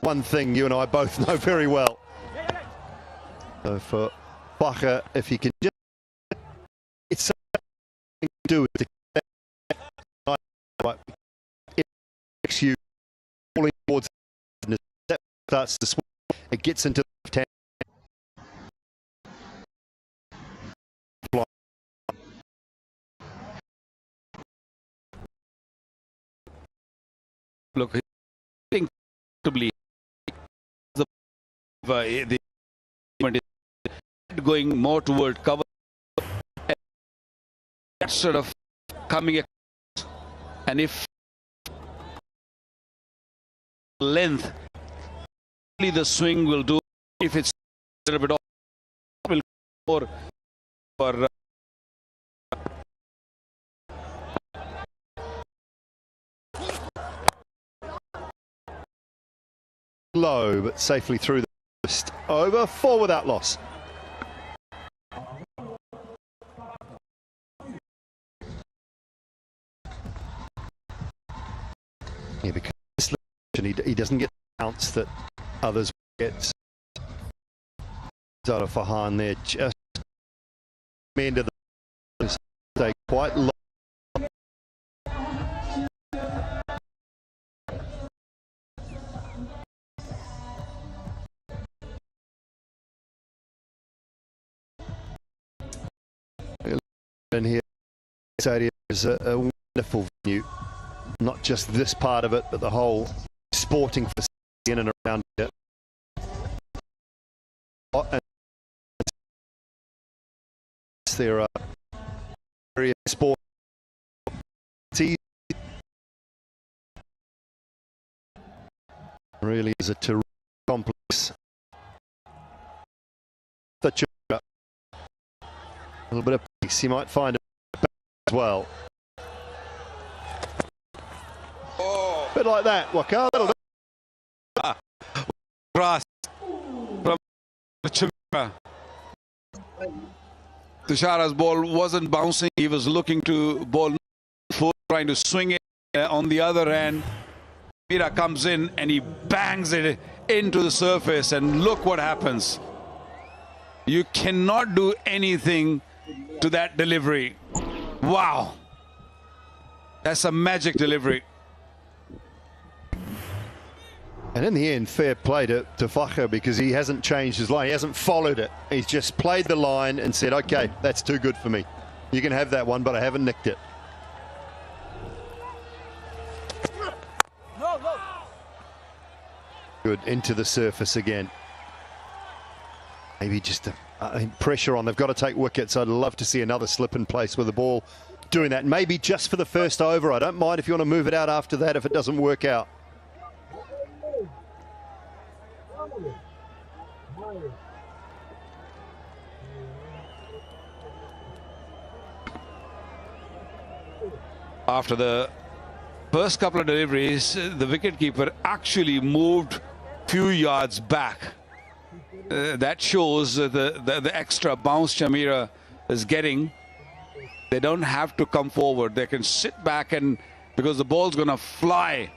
one thing you and I both know very well. So for Bacher, if he can just, it's something to do with it makes you falling towards and it starts to swing. It gets into the left hand. Look, comfortably the going more toward cover, sort of coming across, and if length, only the swing will do. If it's a little bit off, will go for low, but safely through the first over, 4 without loss. Yeah, because he doesn't get the bounce that others get. Zara Farhan there, just end of the stay quite low. And here, stadium is a wonderful venue. Not just this part of it, but the whole sporting facility in and around it. And there are various sports. Really is a terrific complex. A little bit of pace, he might find it as well. A bit like that, Waka. Cross from Chimera. Tushara's ball wasn't bouncing. He was looking to bowl full, trying to swing it on the other end. Mira comes in and he bangs it into the surface, and look what happens. You cannot do anything to that delivery. Wow. That's a magic delivery. And in the end, fair play to Facher, because he hasn't changed his line. He hasn't followed it. He's just played the line and said, okay, that's too good for me. You can have that one, but I haven't nicked it. Good, into the surface again. Maybe just pressure on. They've got to take wickets. I'd love to see another slip in place with the ball doing that. Maybe just for the first over. I don't mind if you want to move it out after that if it doesn't work out. After the first couple of deliveries, the wicketkeeper actually moved few yards back. That shows the extra bounce Shamira is getting. They don't have to come forward. They can sit back, and because the ball's going to fly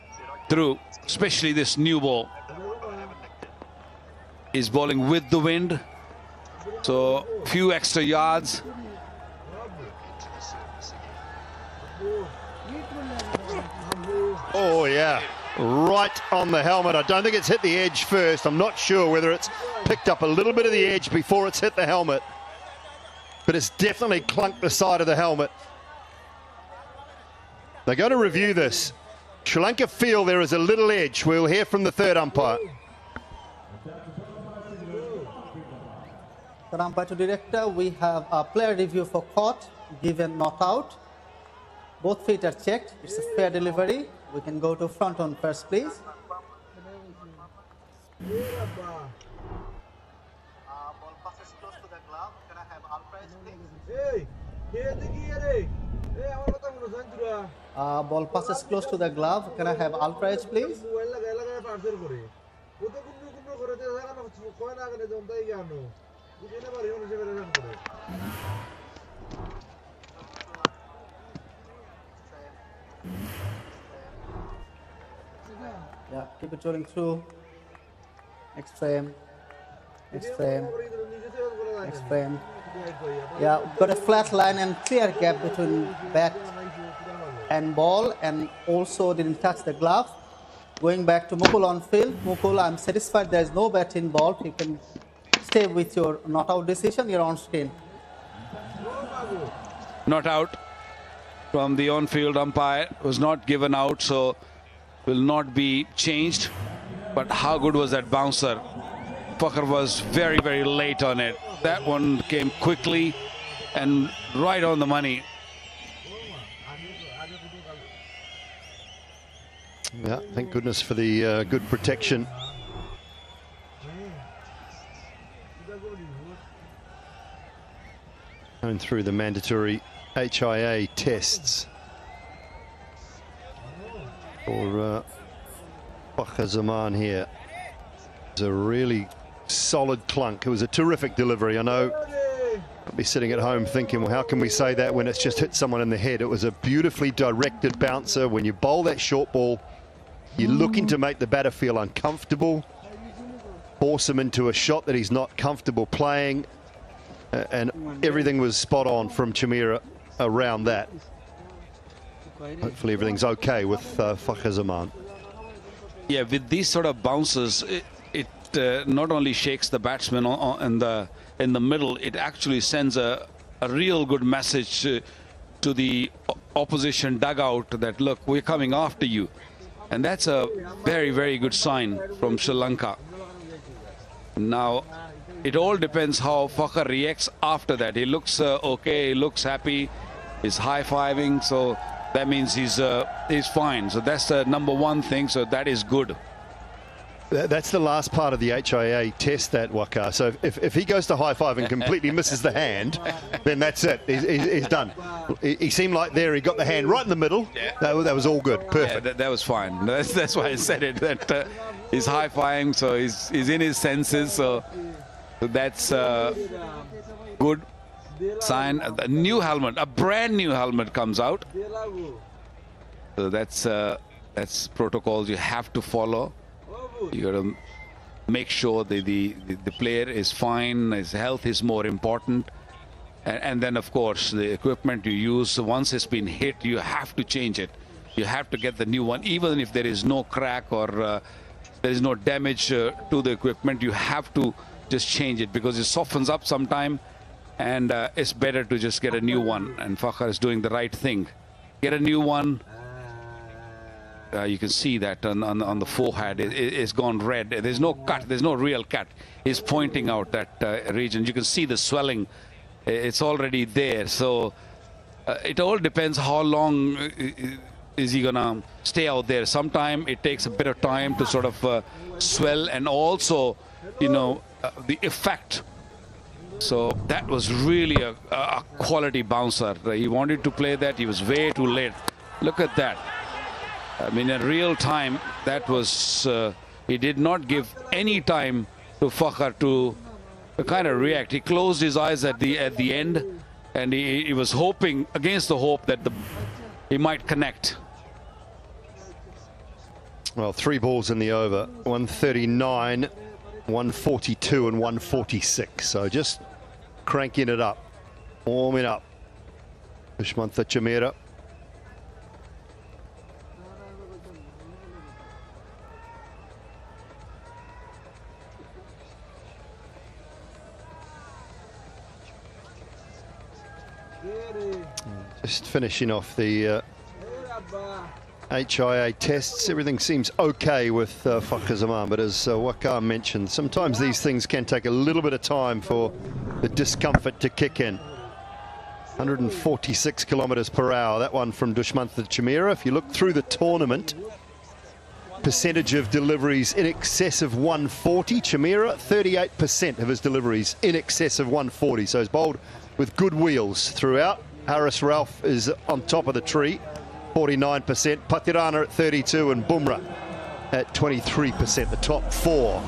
through, especially this new ball. Is bowling with the wind, so few extra yards. Oh yeah, right on the helmet. I don't think it's hit the edge first. I'm not sure whether it's picked up a little bit of the edge before it's hit the helmet, but it's definitely clunked the side of the helmet. They're going to review this. Sri Lanka feel there is a little edge. We'll hear from the third umpire. The umpire to director, we have a player review for caught, given not out. Both feet are checked. It's a fair delivery. We can go to front on first, please. Ball passes close to the glove. Can I have umpires, please? Ball passes close to the glove. Can I have umpires, please? Yeah, keep it rolling through. Next frame. Next frame. Next frame. Yeah, got a flat line and clear gap between bat and ball, and also didn't touch the glove. Going back to Mukul on field. Mukul, I'm satisfied there is no bat involved. You can stay with your not out decision. You're on screen. Not out from the on-field umpire, was not given out, so will not be changed. But how good was that bouncer? Fakhr was very, very late on it. That one came quickly and right on the money. Yeah, thank goodness for the good protection. Going through the mandatory HIA tests for Fakhr Zaman here. It's a really solid clunk. It was a terrific delivery. I know I'll be sitting at home thinking, well, how can we say that when it's just hit someone in the head? It was a beautifully directed bouncer. When you bowl that short ball, you're looking to make the batter feel uncomfortable, force him into a shot that he's not comfortable playing, and everything was spot on from Chameera around that. Hopefully everything's okay with Fakhr Zaman. Yeah, with these sort of bounces, it not only shakes the batsman in the middle, it actually sends a real good message to the opposition dugout that, look, we're coming after you. And that's a very, very good sign from Sri Lanka. Now, it all depends how Fakhr reacts after that. He looks okay, he looks happy, he's high-fiving, so that means he's fine. So that's the number one thing, so that is good. That's the last part of the HIA test, that Waka. So if he goes to high five and completely misses the hand, then that's it. He's done. He seemed like there he got the hand right in the middle. Yeah. That was all good. Perfect. Yeah, that was fine. That's why I said it. That he's high fiving, so he's in his senses. So that's a good sign. A new helmet, a brand new helmet comes out. So that's protocols you have to follow. You got to make sure that the player is fine, his health is more important, and then of course the equipment you use, once it's been hit, you have to change it. You have to get the new one, even if there is no crack or there is no damage to the equipment. You have to just change it because it softens up sometime, and it's better to just get a new one. And Fakhr is doing the right thing. Get a new one. You can see that on the forehead, it's gone red. There's no cut, there's no real cut. He's pointing out that region. You can see the swelling, it's already there. So it all depends how long is he gonna stay out there. Sometime it takes a bit of time to sort of swell, and also, you know, the effect. So that was really a quality bouncer. He wanted to play that, he was way too late. Look at that. I mean, in real time, that was, he did not give any time to Fakhr to kind of react. He closed his eyes at the end, and he was hoping, against the hope, that he might connect. Well, 3 balls in the over, 139, 142 and 146. So just cranking it up, warming up. Dushmantha Chameera. Just finishing off the HIA tests. Everything seems okay with Fakhr Zaman, but as Waqar mentioned, sometimes these things can take a little bit of time for the discomfort to kick in. 146 kilometers per hour, that one from Dushmantha Chameera. If you look through the tournament, percentage of deliveries in excess of 140. Chameera, 38% of his deliveries in excess of 140. So he's bowled with good wheels throughout. Haris Ralph is on top of the tree, 49%. Patirana at 32 and Bumrah at 23%. The top 4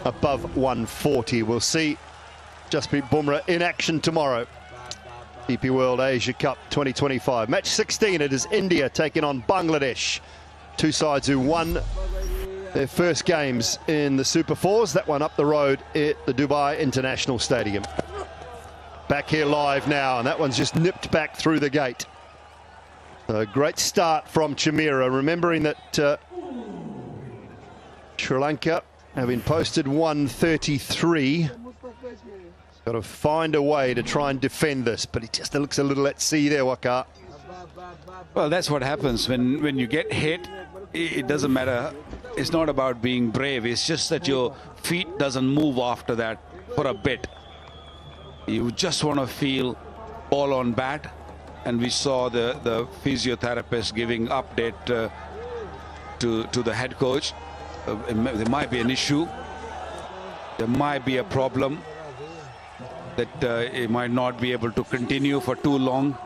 above 140. We'll see Jasprit Bumrah in action tomorrow. DP World Asia Cup 2025. Match 16, it is India taking on Bangladesh. Two sides who won their first games in the Super Fours. That one up the road at the Dubai International Stadium. Back here live now, and that one's just nipped back through the gate. A great start from Chimera, remembering that Sri Lanka having posted 133. Got to find a way to try and defend this, but it just looks a little at sea there, Waka. Well, that's what happens when you get hit. It doesn't matter. It's not about being brave. It's just that your feet doesn't move after that for a bit. You just want to feel ball on bat. And we saw the physiotherapist giving update to the head coach. There might be an issue. There might be a problem that he might not be able to continue for too long.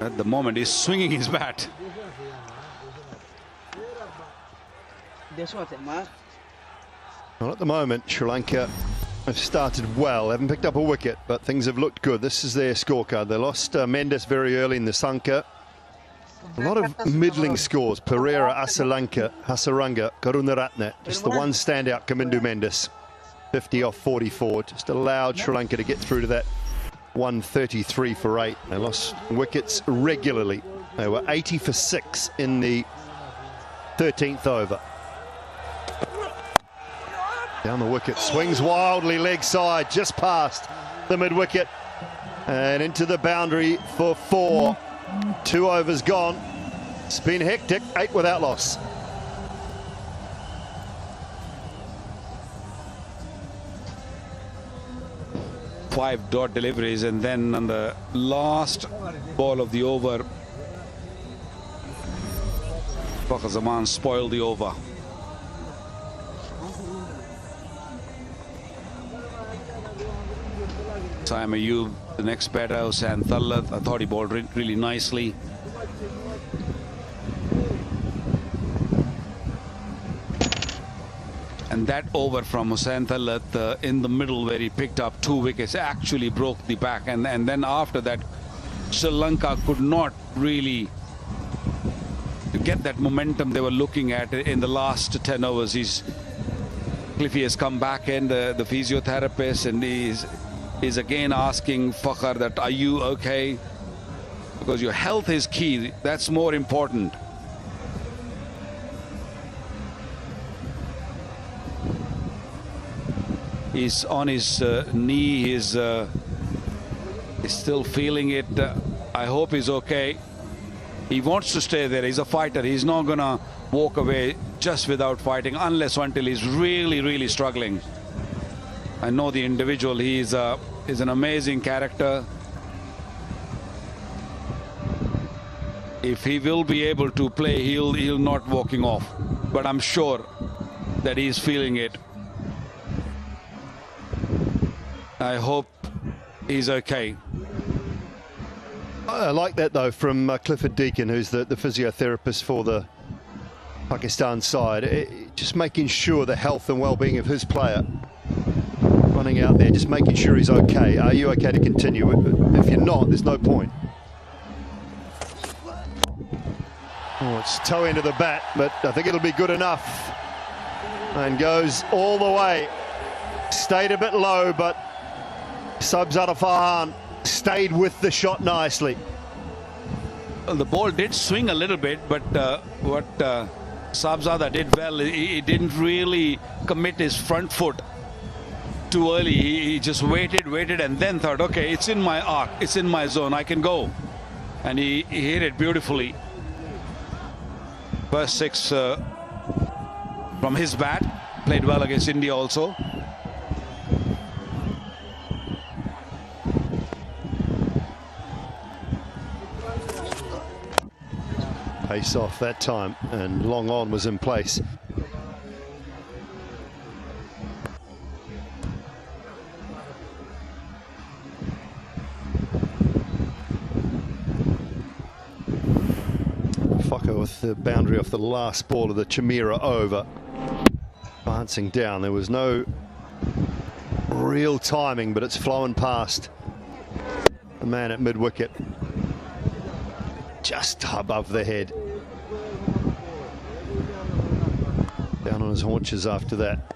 At the moment, he's swinging his bat. Well, at the moment, Sri Lanka have started well, haven't picked up a wicket, but things have looked good. This is their scorecard. They lost Mendes very early in the Sanka. A lot of middling scores. Pereira, Asalanka, Hasaranga, Karunaratne. Just the one standout, Kamindu Mendes. 50 off 44. Just allowed Sri Lanka to get through to that 133 for 8. They lost wickets regularly. They were 80 for 6 in the 13th over. Down the wicket, swings wildly leg side, just past the mid-wicket and into the boundary for 4. 2 overs gone. It's been hectic, 8 without loss. Five dot deliveries, and then on the last ball of the over, Fakhar Zaman spoiled the over. Saim Ayub, the next batter, Hussain Thallat. I thought he bowled really nicely. And that over from Hussain Thallat in the middle, where he picked up 2 wickets, actually broke the back. And then after that, Sri Lanka could not really get that momentum they were looking at in the last 10 overs. Cliffy has come back in, the physiotherapist, and is again asking Fakhar that, are you okay? Because your health is key. That's more important. He's on his knee. He's still feeling it. I hope he's okay. He wants to stay there. He's a fighter. He's not going to walk away just without fighting, unless or until he's really, really struggling. I know the individual. He's an amazing character. If he will be able to play, he'll not walking off. But I'm sure that he's feeling it. I hope he's okay. I like that, though, from Clifford Deacon, who's the physiotherapist for the Pakistan side. Just making sure the health and well-being of his player. Running out there, just making sure he's okay. Are you okay to continue? If you're not, there's no point. Oh, it's toe into the bat, but I think it'll be good enough. And goes all the way. Stayed a bit low, but Sabzada Farhan stayed with the shot nicely. Well, the ball did swing a little bit, but what Sabzada did well, he didn't really commit his front foot too early. He just waited, and then thought, okay, it's in my arc, it's in my zone, I can go. And he hit it beautifully. First 6 from his bat. Played well against India also. Pace off that time, and long on was in place. Fokker with the boundary off the last ball of the Chimera over. Advancing down, there was no real timing, but it's flowing past the man at mid-wicket. Just above the head. Down on his haunches after that.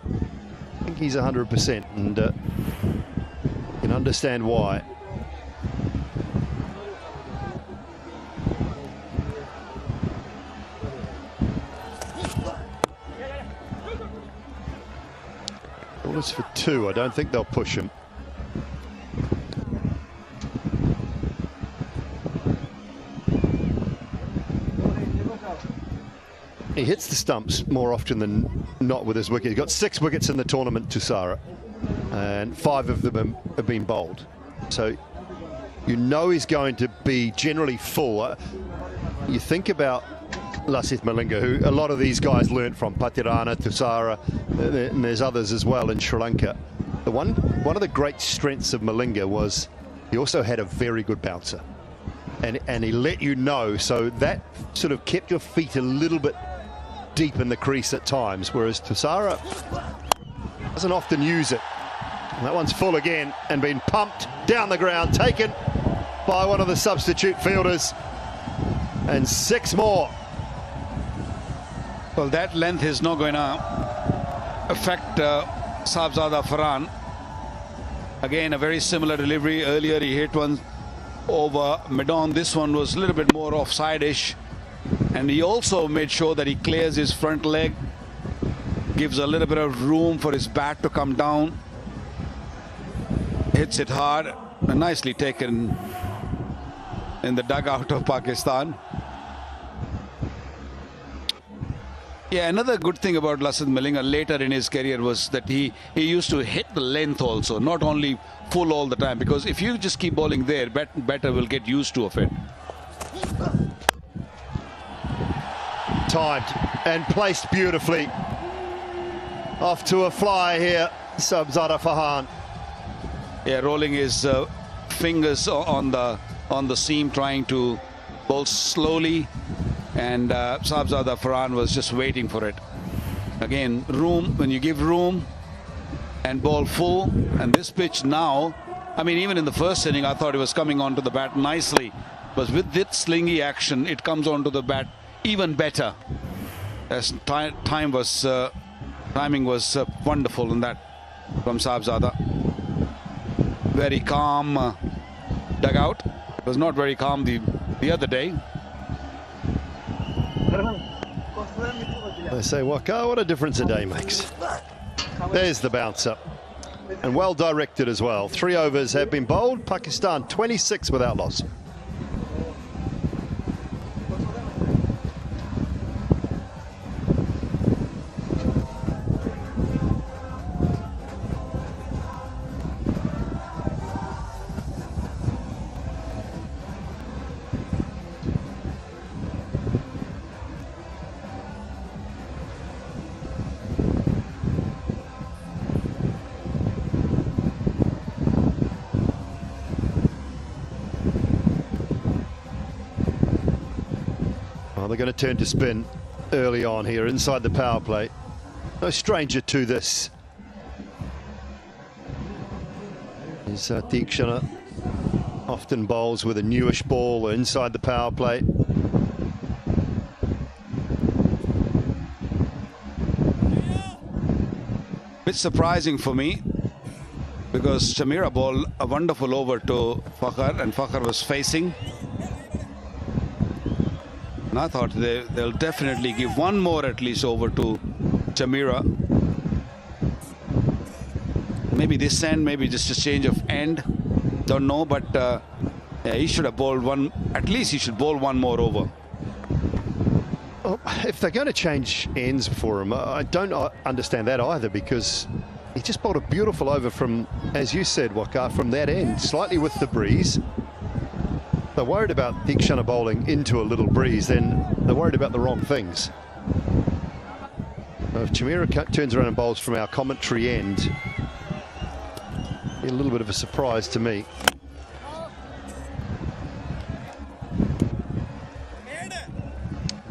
I think he's 100%, and you can understand why. Ball is for 2. I don't think they'll push him. He hits the stumps more often than not with his wicket. He's got 6 wickets in the tournament, Tussara, and 5 of them have been bowled. So you know he's going to be generally full. You think about Lasith Malinga, who a lot of these guys learnt from, Patirana, Tussara, and there's others as well in Sri Lanka. One of the great strengths of Malinga was he also had a very good bouncer. And he let you know, so that sort of kept your feet a little bit deep in the crease at times, whereas Tussara doesn't often use it. And that one's full again and been pumped down the ground, taken by one of the substitute fielders, and 6 more. Well, that length is not going to affect Sahibzada Farhan. Again, a very similar delivery. Earlier he hit one over mid-on. This one was a little bit more offside-ish. And he also made sure that he clears his front leg, gives a little bit of room for his bat to come down, hits it hard, and nicely taken in the dugout of Pakistan. Yeah, another good thing about Lasith Malinga later in his career was that he used to hit the length also, not only full all the time, because if you just keep bowling there, batter will get used to it. Timed and placed beautifully. Off to a fly here, Sahibzada Farhan. Yeah, rolling his fingers on the seam, trying to bowl slowly, and Sahibzada Farhan was just waiting for it. Again, room, when you give room and bowl full, and this pitch now, I mean, even in the first inning, I thought it was coming onto the bat nicely, but with this slingy action, it comes onto the bat even better. As timing was wonderful in that from Sahibzada. Very calm dugout. It was not very calm the other day. They say, Waka, what a difference a day makes. There's the bouncer. And well directed as well. 3 overs have been bowled. Pakistan 26 without loss. They're going to turn to spin early on here inside the power play. No stranger to this. Is Deekshana often bowls with a newish ball inside the power play. Bit surprising for me, because Chameera bowled a wonderful over to Fakhar, and Fakhar was facing. And I thought they'll definitely give one more at least over to Chameera. Maybe this end, maybe just a change of end. Don't know, but yeah, he should have bowled one. At least he should bowl one more over. Well, if they're going to change ends for him, I don't understand that either, because he just bowled a beautiful over from, as you said, Waka, from that end, slightly with the breeze. They're worried about Deekshana bowling into a little breeze, then they're worried about the wrong things. If Chameera turns around and bowls from our commentary end, a little bit of a surprise to me.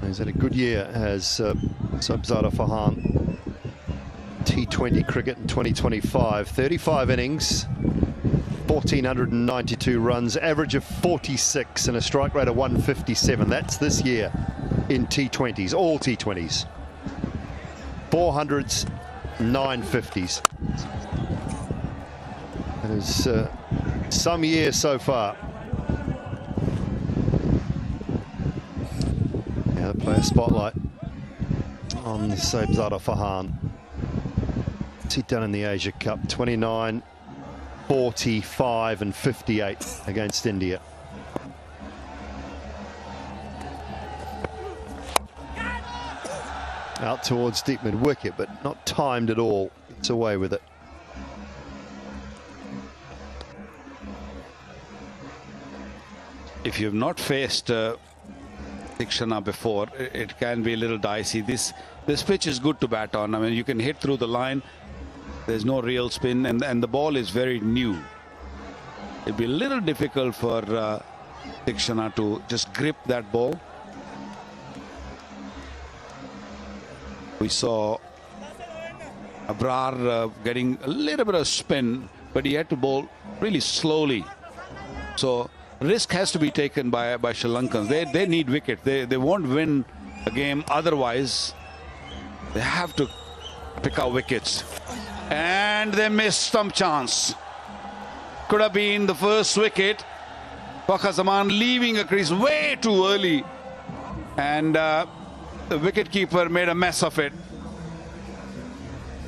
He's had a good year as Sahibzada Farhan. T20 cricket in 2025, 35 innings, 1,492 runs, average of 46 and a strike rate of 157. That's this year in T20s, all T20s. 400s, 950s. It is some years so far. Yeah, the player spotlight on Saibzada Fahan. What's he done in the Asia Cup? 29, 45 and 58 against India. Out towards deep mid wicket, but not timed at all. It's away with it. If you've not faced Tikshana before, it can be a little dicey. This pitch is good to bat on. I mean, you can hit through the line. There's no real spin, and the ball is very new. It'd be a little difficult for Tikshana to just grip that ball. We saw Abrar getting a little bit of spin, but he had to bowl really slowly. So risk has to be taken by Sri Lankans. They need wicket. They won't win a game otherwise. They have to pick out wickets. And they missed some chance. Could have been the first wicket. Fakhar Zaman leaving a crease way too early. And the wicketkeeper made a mess of it.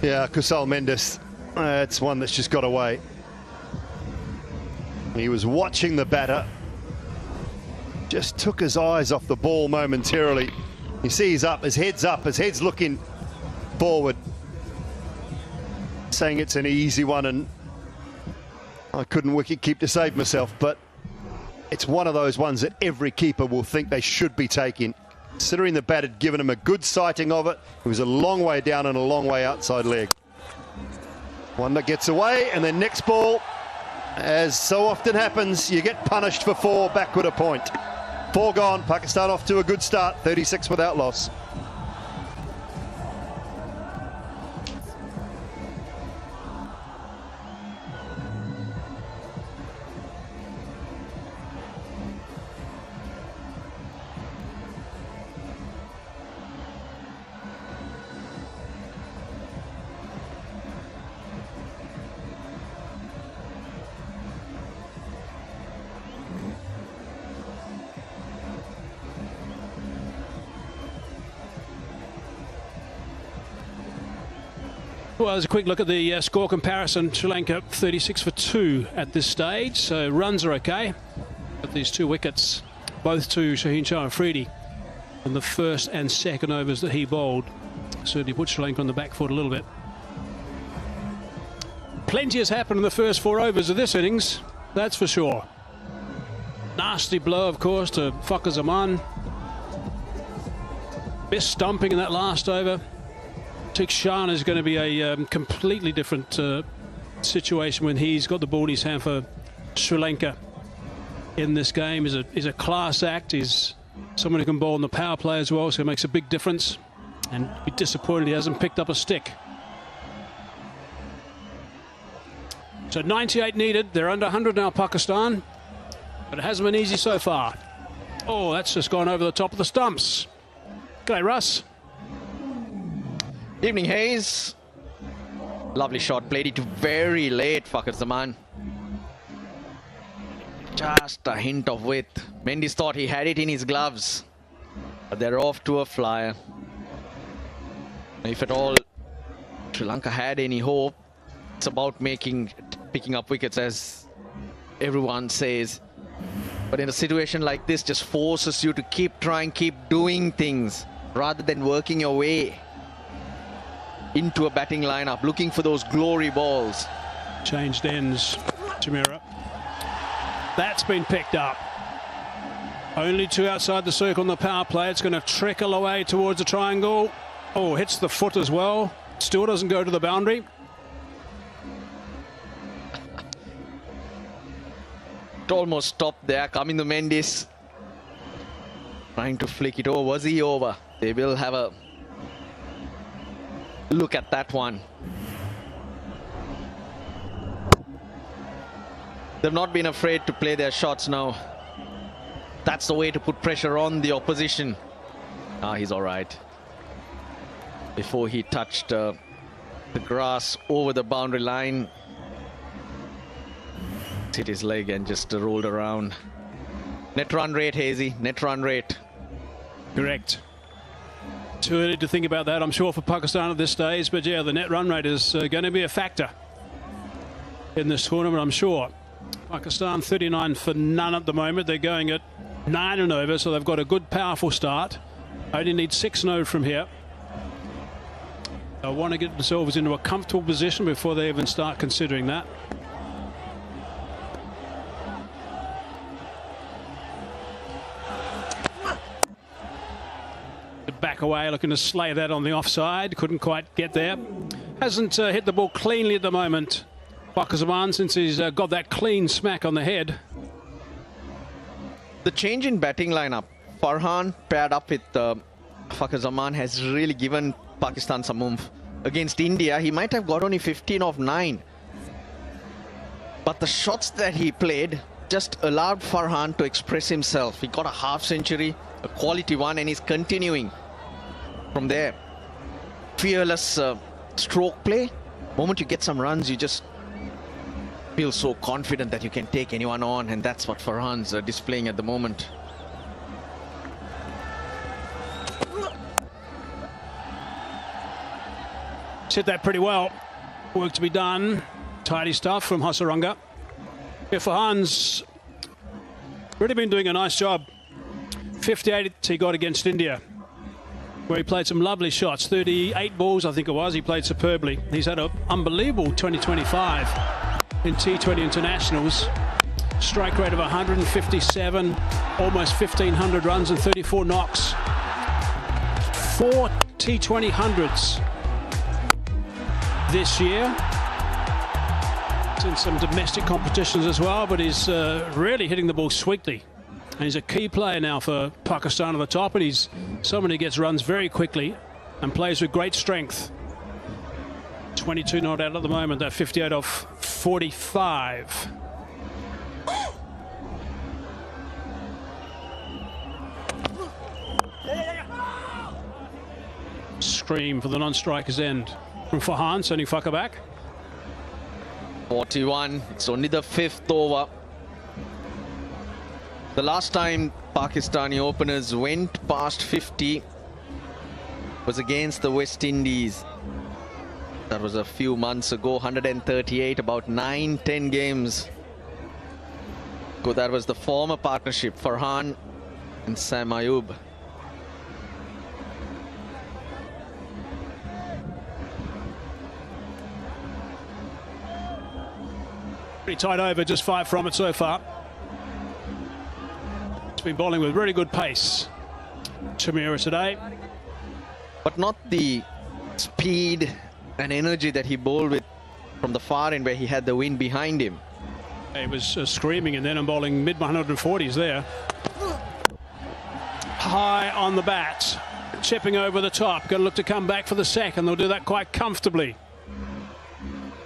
Yeah, Kusal Mendes. It's one that's just got away. He was watching the batter. Just took his eyes off the ball momentarily. You see he's up, his head's looking forward. Saying it's an easy one and I couldn't wicket keep to save myself, but it's one of those ones that every keeper will think they should be taking. Considering the bat had given him a good sighting of it, it was a long way down and a long way outside leg. One that gets away, and then next ball, as so often happens, you get punished for 4 backward a point. 4 gone, Pakistan off to a good start, 36 without loss. Well, as a quick look at the score comparison, Sri Lanka 36 for 2 at this stage, so runs are okay. But these 2 wickets, both to Shaheen Shah Afridi, and the first and second overs that he bowled, certainly put Sri Lanka on the back foot a little bit. Plenty has happened in the first 4 overs of this innings, that's for sure. Nasty blow, of course, to Fakhar Zaman. Best stumping in that last over. Tikshana is going to be a completely different situation when he's got the ball in his hand for Sri Lanka in this game. He's a class act. He's someone who can bowl on the power play as well, so it makes a big difference. And be disappointed he hasn't picked up a stick. So 98 needed. They're under 100 now, Pakistan. But it hasn't been easy so far. Oh, that's just gone over the top of the stumps. G'day, Russ. Evening, Hayes. Lovely shot, played it very late, Fakhar Zaman. Just a hint of width. Mendes thought he had it in his gloves, but they're off to a flyer. If at all Sri Lanka had any hope, it's about picking up wickets, as everyone says. But in a situation like this, just forces you to keep trying, keep doing things, rather than working your way into a batting lineup, looking for those glory balls. Changed ends, Chamira. That's been picked up. Only 2 outside the circle on the power play. It's going to trickle away towards the triangle. Oh, hits the foot as well. Still doesn't go to the boundary. It almost stopped there. Coming to Mendes, trying to flick it over. Was he over? They will have a look at that one. They've not been afraid to play their shots now. That's the way to put pressure on the opposition. Ah, he's all right. before he touched the grass over the boundary line. Hit his leg and just rolled around. Net run rate, Hazy, net run rate. Correct. Too early to think about that, I'm sure, for Pakistan at this stage. But yeah, the net run rate is going to be a factor in this tournament, I'm sure. Pakistan 39 for none at the moment. They're going at 9 and over, so they've got a good, powerful start. Only need 6 and over from here. They want to get themselves into a comfortable position before they even start considering that. Back away, looking to slay that on the offside. Couldn't quite get there. Hasn't hit the ball cleanly at the moment, Pakistan, since he's got that clean smack on the head. The change in batting lineup, Farhan paired up with Fakhar Zaman, has really given Pakistan some oomph. Against India, he might have got only 15 of 9. But the shots that he played just allowed Farhan to express himself. He got a half century, a quality one, and he's continuing from there. Fearless stroke play. Moment you get some runs, you just feel so confident that you can take anyone on, and that's what Farhan's displaying at the moment. Hit that pretty well. Work to be done. Tidy stuff from Hasaranga. Yeah, Farhan's really been doing a nice job. 58 he got against India, where he played some lovely shots. 38 balls, I think it was. He played superbly. He's had an unbelievable 2025 in T20 internationals. Strike rate of 157, almost 1,500 runs and 34 knocks. 4 T20 hundreds this year. It's in some domestic competitions as well, but he's really hitting the ball sweetly. And he's a key player now for Pakistan at the top, and he's someone who gets runs very quickly and plays with great strength. 22 not out at the moment. They're 58 off 45. Scream for the non-striker's end from Farhan, sending Fakhar back. 41. It's only the 5th over. The last time Pakistani openers went past 50 was against the West Indies. That was a few months ago, 138, about 9-10 games. So that was the former partnership, Farhan and Sam Ayub. Pretty tight over, just 5 from it so far. It's been bowling with really good pace, Chameera today. But not the speed and energy that he bowled with from the far end, where he had the wind behind him. He was screaming, and then I'm bowling mid-140s there. High on the bat, chipping over the top. Got to look to come back for the second. They'll do that quite comfortably.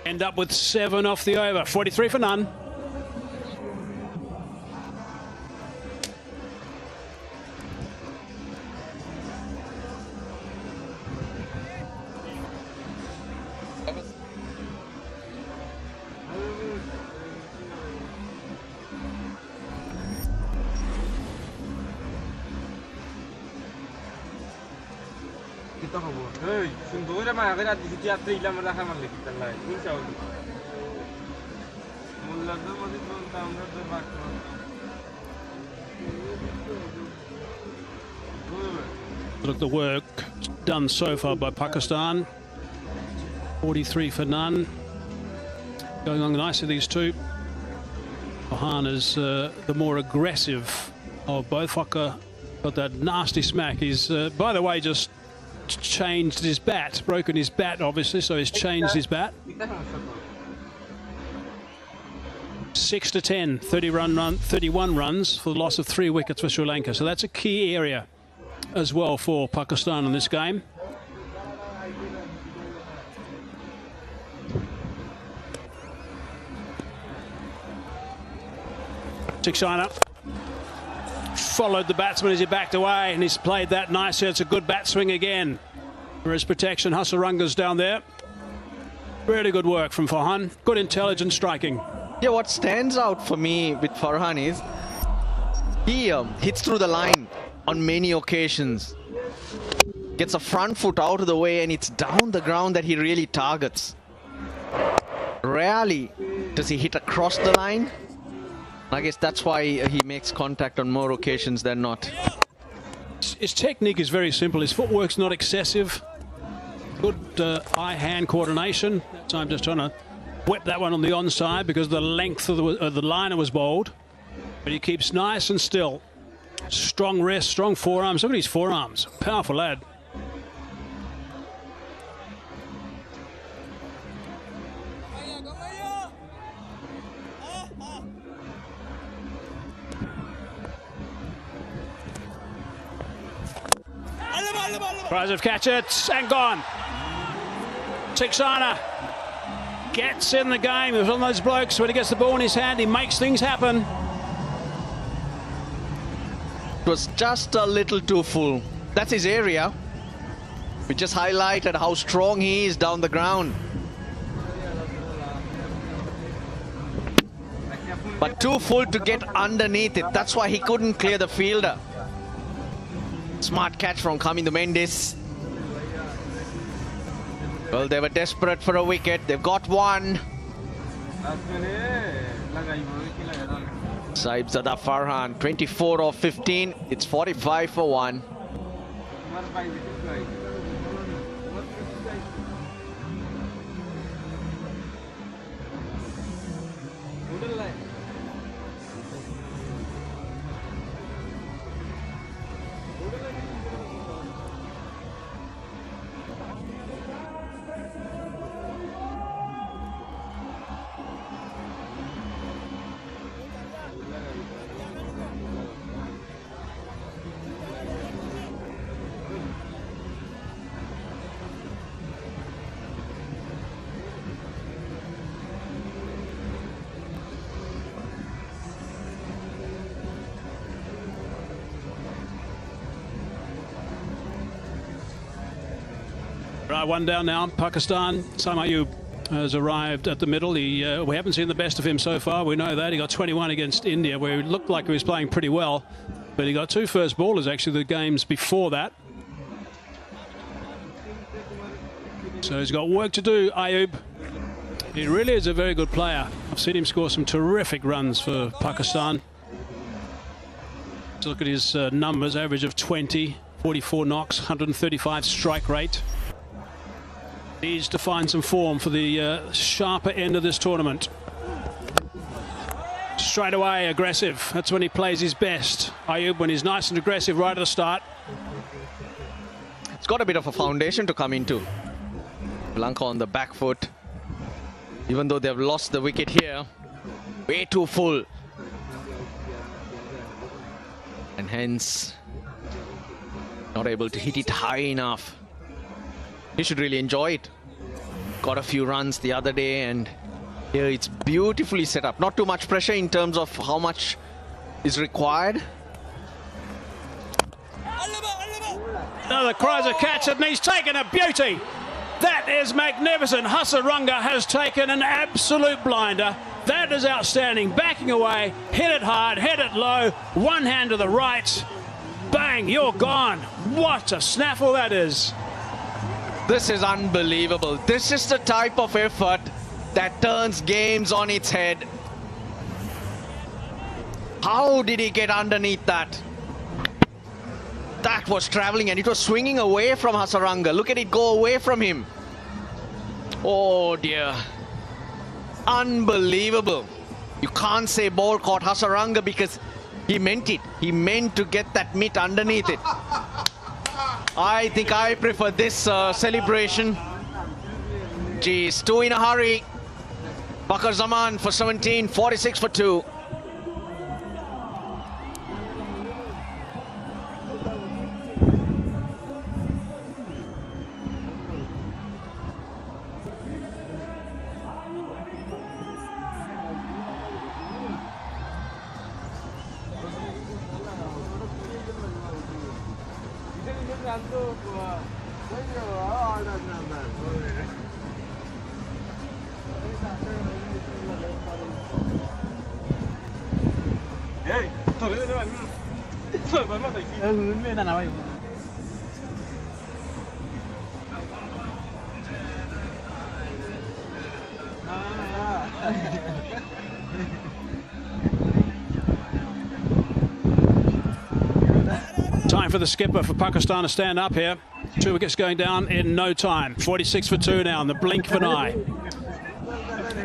End up with 7 off the over. 43 for none. Look at the work done so far by Pakistan. 43 for none. Going on nicely, these two. Farhan is the more aggressive of both. Fakhar got that nasty smack. He's, by the way, just changed his bat, broken his bat, obviously, so he's changed his bat. 6 to 10, 31 runs for the loss of 3 wickets for Sri Lanka. So that's a key area as well for Pakistan in this game. Shiner followed the batsman as he backed away, and he's played that nicely. It's a good bat swing again. For his protection, Hasaranga's down there. Really good work from Farhan. Good intelligent striking. Yeah, what stands out for me with Farhan is he hits through the line on many occasions. Gets a front foot out of the way and it's down the ground that he really targets. Rarely does he hit across the line. I guess that's why he makes contact on more occasions than not. His technique is very simple. His footwork's not excessive. Good eye-hand coordination. So I'm just trying to whip that one on the onside because the length of the liner was bowled. But he keeps nice and still. Strong wrist, strong forearms. Look at his forearms. Powerful lad. Tries of catch it and gone. Tiksana gets in the game. He was one of those blokes when he gets the ball in his hand, he makes things happen. It was just a little too full. That's his area. We just highlighted how strong he is down the ground. But too full to get underneath it. That's why he couldn't clear the fielder. Smart catch from Kamindu Mendis. Well, they were desperate for a wicket. They've got one. Saibzada Farhan, 24 of 15. It's 45 for 1. Right, one down now. Pakistan. Sam Ayub has arrived at the middle. We haven't seen the best of him so far. We know that. He got 21 against India, where he looked like he was playing pretty well. But he got 2 first ballers, actually, the games before that. So he's got work to do, Ayub. He really is a very good player. I've seen him score some terrific runs for Pakistan. Let's look at his numbers. Average of 20, 44 knocks, 135 strike rate. Needs to find some form for the sharper end of this tournament. Straight away, aggressive. That's when he plays his best. Ayub, when he's nice and aggressive right at the start. It's got a bit of a foundation to come into. Sri Lanka on the back foot. Even though they've lost the wicket here, way too full. And hence, not able to hit it high enough. He should really enjoy it. Got a few runs the other day and here it's beautifully set up. Not too much pressure in terms of how much is required. Another cries a catch and he's taken a beauty. That is magnificent. Hasaranga has taken an absolute blinder. That is outstanding. Backing away, hit it hard, hit it low, one hand to the right. Bang, you're gone. What a snaffle that is. This is unbelievable. This is the type of effort that turns games on its head. How did he get underneath that? That was traveling and it was swinging away from Hasaranga. Look at it go away from him. Oh dear. Unbelievable. You can't say ball caught Hasaranga because he meant it. He meant to get that mitt underneath it. I think I prefer this celebration. Geez, 2 in a hurry. Bakar Zaman for 17, 46 for 2. Time for the skipper for Pakistan to stand up here. 2 wickets going down in no time. 46 for 2 now in the blink of an eye.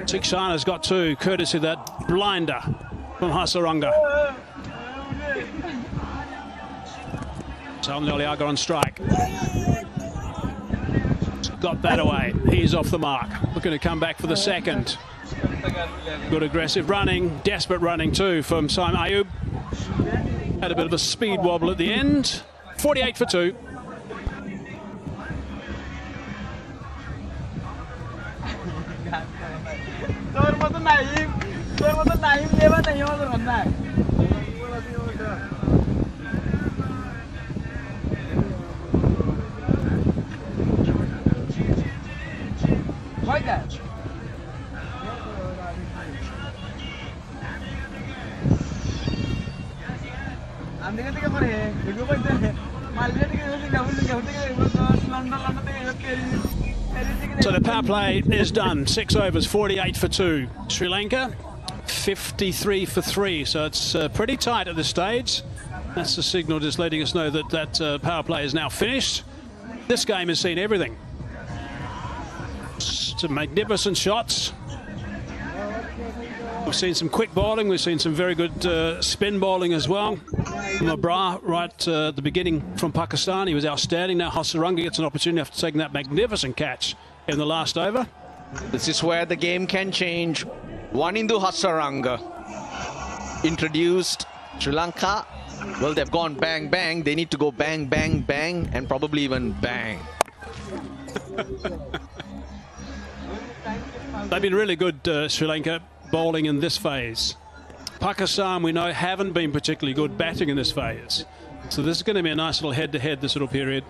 Tikshana's got 2, courtesy of that blinder from Hasaranga. Salman Aliaga on strike. Got that away. He's off the mark. Looking to come back for the second. Good aggressive running, desperate running too from Saim Ayub. Had a bit of a speed wobble at the end. 48 for 2. So the power play is done. 6 overs, 48 for 2. Sri Lanka, 53 for 3. So it's pretty tight at this stage. That's the signal just letting us know that that power play is now finished. This game has seen everything. Some magnificent shots. We've seen some quick bowling. We've seen some very good spin bowling as well. Mabra right at the beginning from Pakistan. He was outstanding. Now Hasaranga gets an opportunity after taking that magnificent catch in the last over. This is where the game can change. Wanindu Hasaranga introduced Sri Lanka. Well, they've gone bang, bang. They need to go bang, bang, bang, and probably even bang. They've been really good, Sri Lanka, bowling in this phase. Pakistan, we know, haven't been particularly good batting in this phase. So this is going to be a nice little head-to-head, this little period.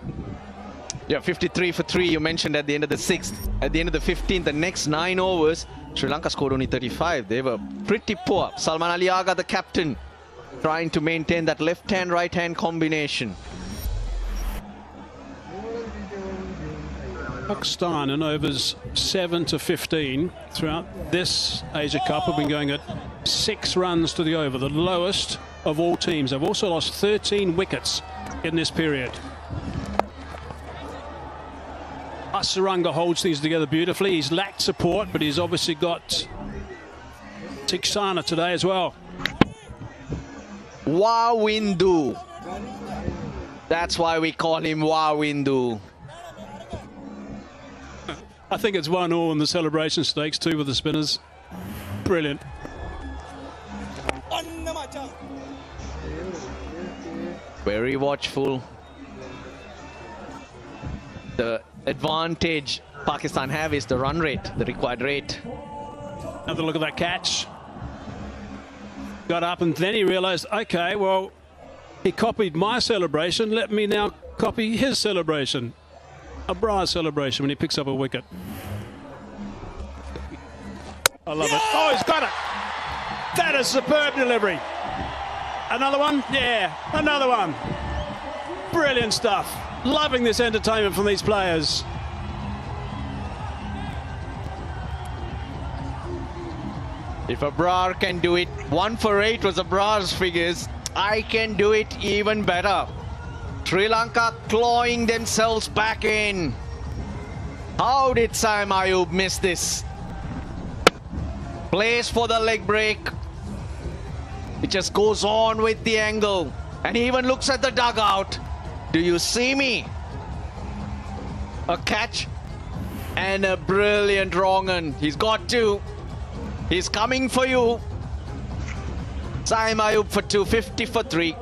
Yeah, 53 for 3, you mentioned at the end of the 6th. At the end of the 15th, the next 9 overs, Sri Lanka scored only 35. They were pretty poor. Salman Aliaga, the captain, trying to maintain that left-hand, right-hand combination. Pakistan in overs 7 to 15 throughout this Asia Cup have been going at 6 runs to the over, the lowest of all teams. They've also lost 13 wickets in this period. Hasaranga holds things together beautifully. He's lacked support, but he's obviously got Tikshana today as well. Wawindu. That's why we call him Wawindu. I think it's 1-1 in the celebration stakes too with the spinners. Brilliant. Very watchful. The advantage Pakistan have is the run rate, the required rate. Another look at that catch. Got up and then he realized, okay, well, he copied my celebration. Let me now copy his celebration. A Bra's celebration when he picks up a wicket. I love it. Oh, he's got it. That is superb delivery. Another one? Yeah, another one. Brilliant stuff. Loving this entertainment from these players. If a Brar can do it, 1 for 8 was a Brar's figures. I can do it even better. Sri Lanka clawing themselves back in. How did Saim Ayub miss this? Plays for the leg break. It just goes on with the angle. And he even looks at the dugout. Do you see me? A catch and a brilliant wrong un. He's got 2. He's coming for you. Saim Ayub for 2, 50 for 3.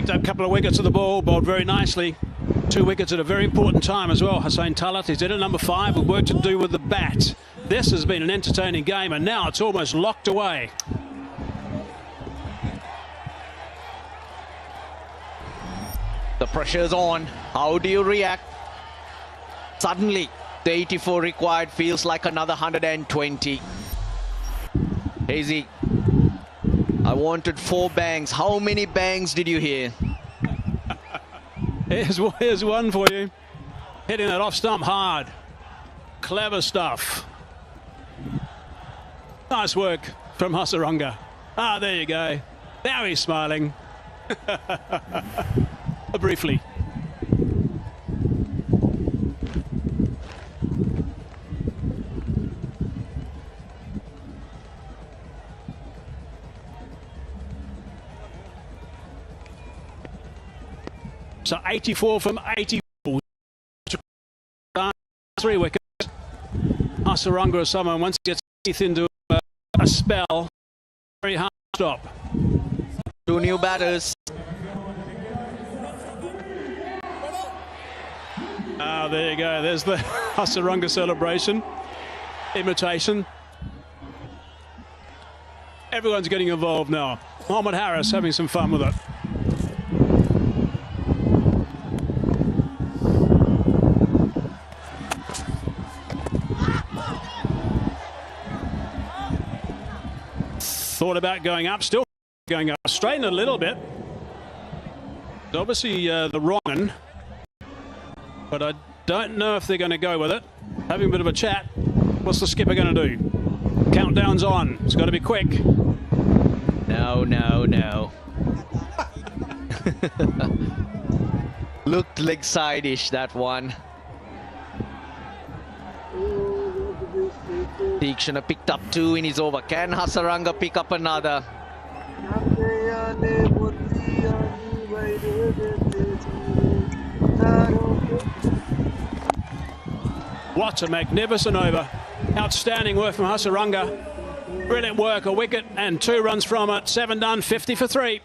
Picked up a couple of wickets at the ball, bowled very nicely. 2 wickets at a very important time as well. Hussain Talat, he's in at number 5 with work to do with the bat. This has been an entertaining game, and now it's almost locked away. The pressure's on. How do you react? Suddenly, the 84 required feels like another 120. Hazy, I wanted 4 bangs. How many bangs did you hear? Here's one for you. Hitting that off stump hard. Clever stuff. Nice work from Hasaranga. Ah, there you go. Now he's smiling. Briefly. So 84 from 84. 3 wickets. Hasaranga or someone once he gets teeth into a spell, very hard to stop. 2 new batters. Ah, there you go. There's the Hasaranga celebration. Imitation. Everyone's getting involved now. Mohammad Harris having some fun with it. Thought about going up, still going up. Straighten it a little bit. It's obviously the wrong one, but I don't know if they're going to go with it. Having a bit of a chat. What's the skipper going to do? Countdown's on. It's got to be quick. No, no, no. Looked leg side-ish, that one. Deekshana picked up 2 in his over. Can Hasaranga pick up another? What a magnificent over. Outstanding work from Hasaranga. Brilliant work, a wicket and 2 runs from it. 7 done, 50 for 3.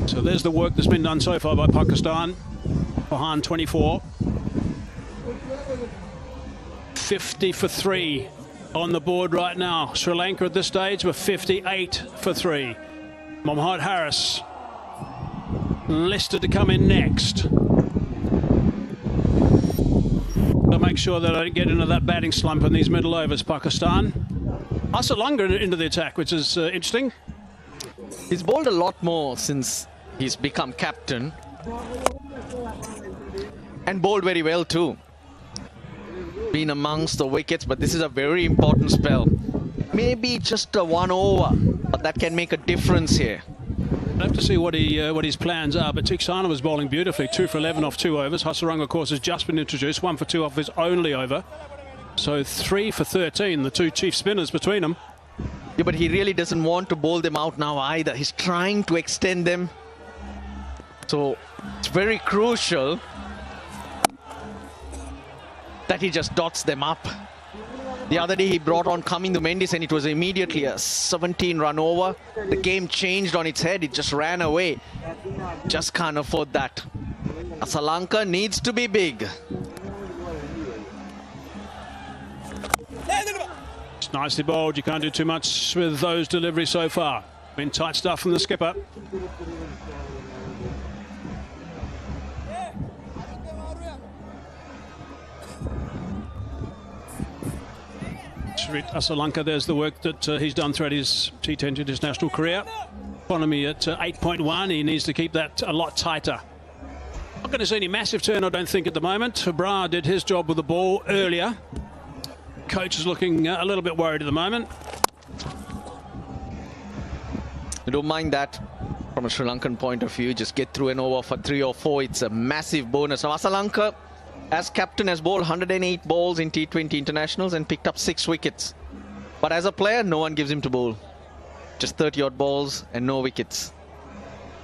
So there's the work that's been done so far by Pakistan. Pahan 24. 50 for 3 on the board right now. Sri Lanka at this stage were 58 for 3. Mohammad Harris listed to come in next. They'll make sure that I don't get into that batting slump in these middle overs, Pakistan. Hasaranga into the attack, which is interesting. He's bowled a lot more since he's become captain. And bowled very well too. Been amongst the wickets, but this is a very important spell. Maybe just a 1 over, but that can make a difference here. We'll have to see what his plans are, but Tiksana was bowling beautifully. 2 for 11 off 2 overs. Hasaranga, of course, has just been introduced. 1 for 2 off his only over. So 3 for 13, the 2 chief spinners between them. Yeah, but he really doesn't want to bowl them out now either. He's trying to extend them. So it's very crucial that he just dots them up. The other day he brought on Kamindu Mendis and it was immediately a 17-run over. The game changed on its head. It just ran away. Just can't afford that. Sri Lanka needs to be big. It's nicely bowled. You can't do too much with those deliveries so far. Been tight stuff from the skipper. Sri Lanka, there's the work that he's done throughout his T20 international career. Economy at 8.1. He needs to keep that a lot tighter. Not going to see any massive turn, I don't think, at the moment. Bra did his job with the ball earlier. Coach is looking a little bit worried at the moment. I don't mind that from a Sri Lankan point of view. Just get through an over for 3 or 4. It's a massive bonus. Now, Asalanka, as captain, has bowled 108 balls in T20 internationals and picked up 6 wickets. But as a player, no one gives him to bowl. Just 30-odd balls and no wickets.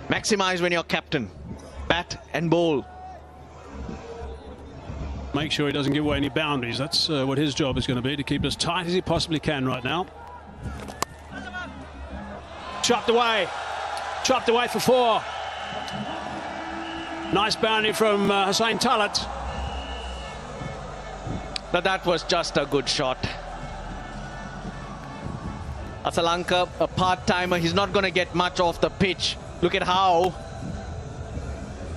Maximize when you're captain. Bat and bowl. Make sure he doesn't give away any boundaries. That's what his job is going to be, to keep it as tight as he possibly can right now. Chopped away. Chopped away for 4. Nice boundary from Hussain Talat. But that was just a good shot. Asalanka, a part-timer, he's not going to get much off the pitch. Look at how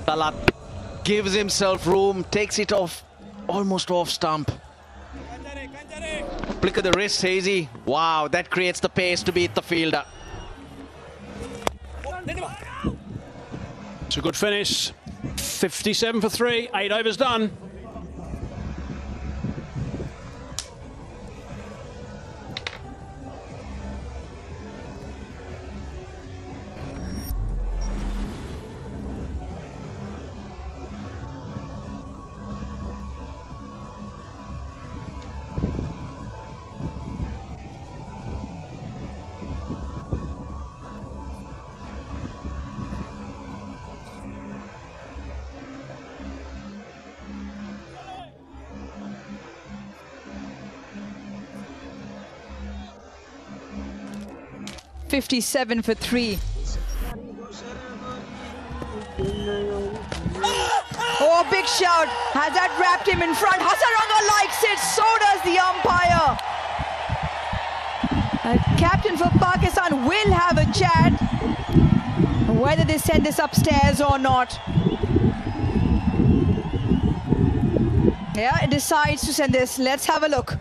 Talat gives himself room, takes it off, almost off stump. Flick of the wrist, Hazy. Wow, that creates the pace to beat the fielder. It's a good finish. 57 for 3, 8 overs done. $57 for 3. Oh, big shout. Has that wrapped him in front? Hasaranga likes it. So does the umpire. Captain for Pakistan will have a chat. Whether they send this upstairs or not. Yeah, it decides to send this. Let's have a look.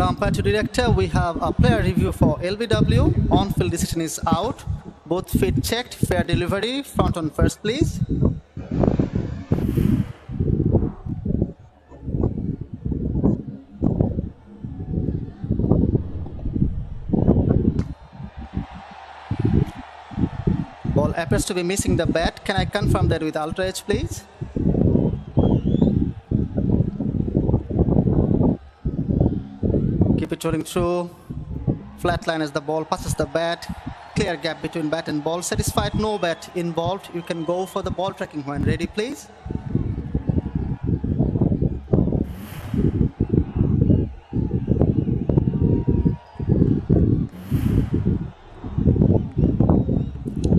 Umpire to director, we have a player review for LBW. On-field decision is out. Both feet checked. Fair delivery. Front on first, please. Ball appears to be missing the bat. Can I confirm that with Ultra Edge, please? Keep it rolling through. Flat line as the ball passes the bat. Clear gap between bat and ball. Satisfied, no bat involved. You can go for the ball tracking when ready, please.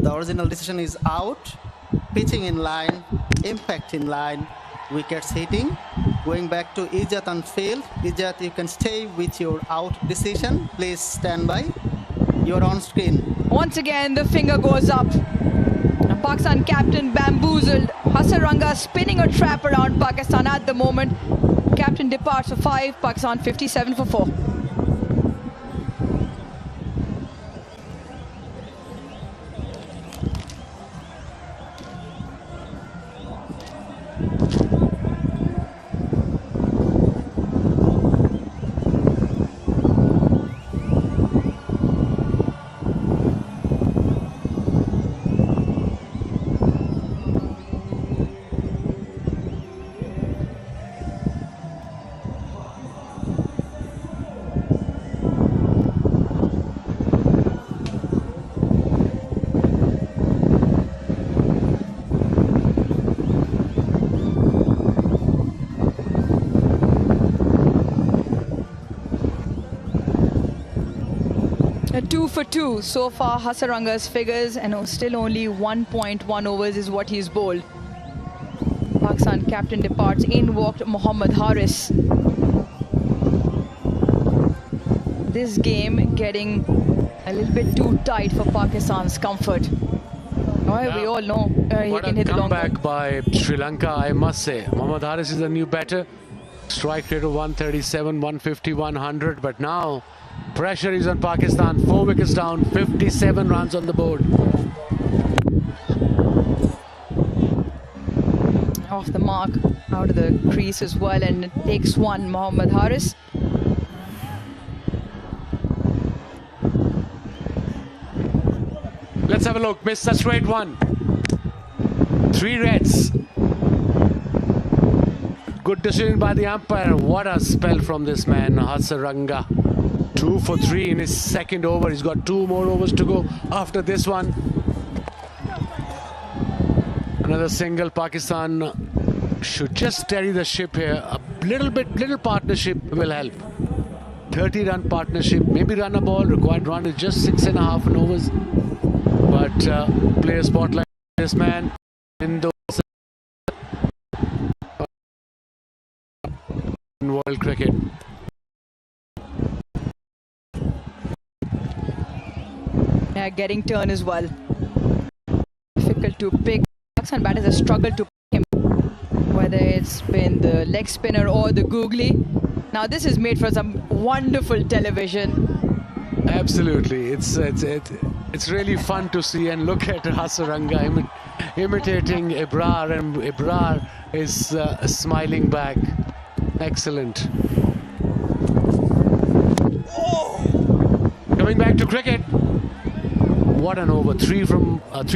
The original decision is out. Pitching in line, impact in line, wickets hitting. Going back to Ijat on field. Ijat, you can stay with your out decision. Please stand by. You're on screen. Once again, the finger goes up. Pakistan captain bamboozled. Hasaranga spinning a trap around Pakistan at the moment. Captain departs for 5. Pakistan 57 for 4. A 2 for 2 so far, Hasaranga's figures, and still only 1.1 overs is what he's bowled. Pakistan captain departs. In walked Mohammad Haris. This game getting a little bit too tight for Pakistan's comfort. We all know he can hit the long ball. Comeback by Sri Lanka, I must say. Mohammad Haris is a new batter. Strike rate of 137, 150, 100. But now pressure is on Pakistan. 4 wickets down, 57 runs on the board. off the mark, out of the crease as well, and it takes one, Mohammad Haris. Let's have a look. Missed a straight one. 3 reds. Good decision by the umpire. What a spell from this man, Hasaranga. 2 for 3 in his second over. He's got 2 more overs to go after this one. Another single. Pakistan should just steady the ship here. A little partnership will help. 30-run partnership, maybe run a ball. Required run is just 6.5 in overs. But play a spot like this man in those in world cricket. Yeah, getting turn as well. Difficult to pick. Pakistan batters have struggled to pick him, whether it's been the leg spinner or the googly. Now this is made for some wonderful television. Absolutely, it's really fun to see, and look at Hasaranga imitating Ibrar, and Ibrar is smiling back. Excellent. Coming back to cricket. What an over. 3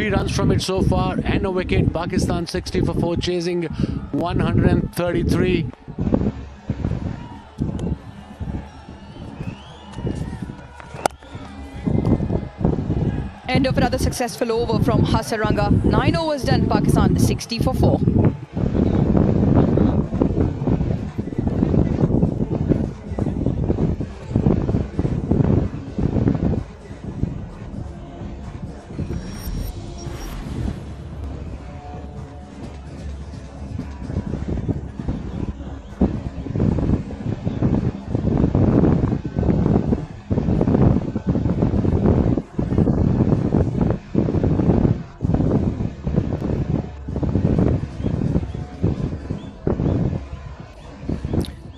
runs from it so far and a wicket. Pakistan 60 for 4, chasing 133. End of another successful over from Hasaranga. 9 overs done, Pakistan 60 for 4.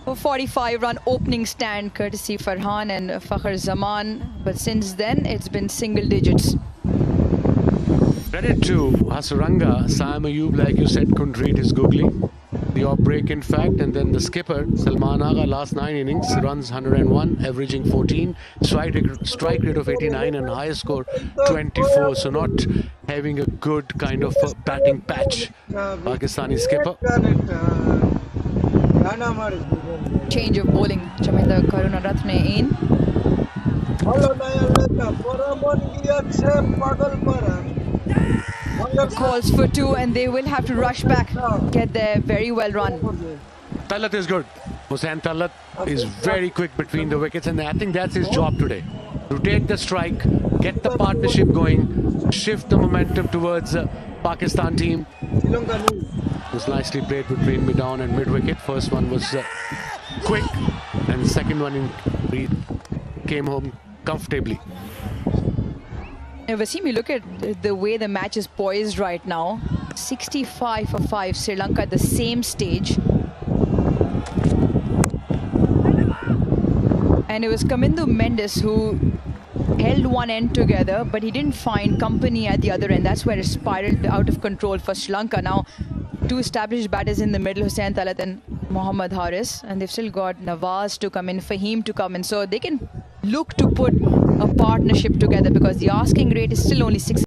A 45-run opening stand courtesy Farhan and Fakhr Zaman, but since then it's been single digits. Credit to Hasaranga. Sam Ayub, like you said, couldn't read his googly. The off break, in fact, and then the skipper Salman Agha, last 9 innings, runs 101, averaging 14, strike rate of 89, and highest score 24. So not having a good kind of batting patch. Pakistani skipper. Change of bowling. Chaminda Karunaratne in. Calls for 2, and they will have to rush back, get there very well run. Talat is good. Hussain Talat is very quick between the wickets, and I think that's his job today. To take the strike, get the partnership going, shift the momentum towards Pakistan team. It was nicely played between mid-on and mid-wicket. First one was quick, and the second one came home comfortably. Now, Wasim, you look at the way the match is poised right now. 65 for 5, Sri Lanka at the same stage. And it was Kamindu Mendes who held one end together, but he didn't find company at the other end. That's where it spiraled out of control for Sri Lanka. Now, 2 established batters in the middle, Hussain Talat and Mohammad Haris, and they've still got Nawaz to come in, Fahim to come in, so they can look to put a partnership together, because the asking rate is still only 6.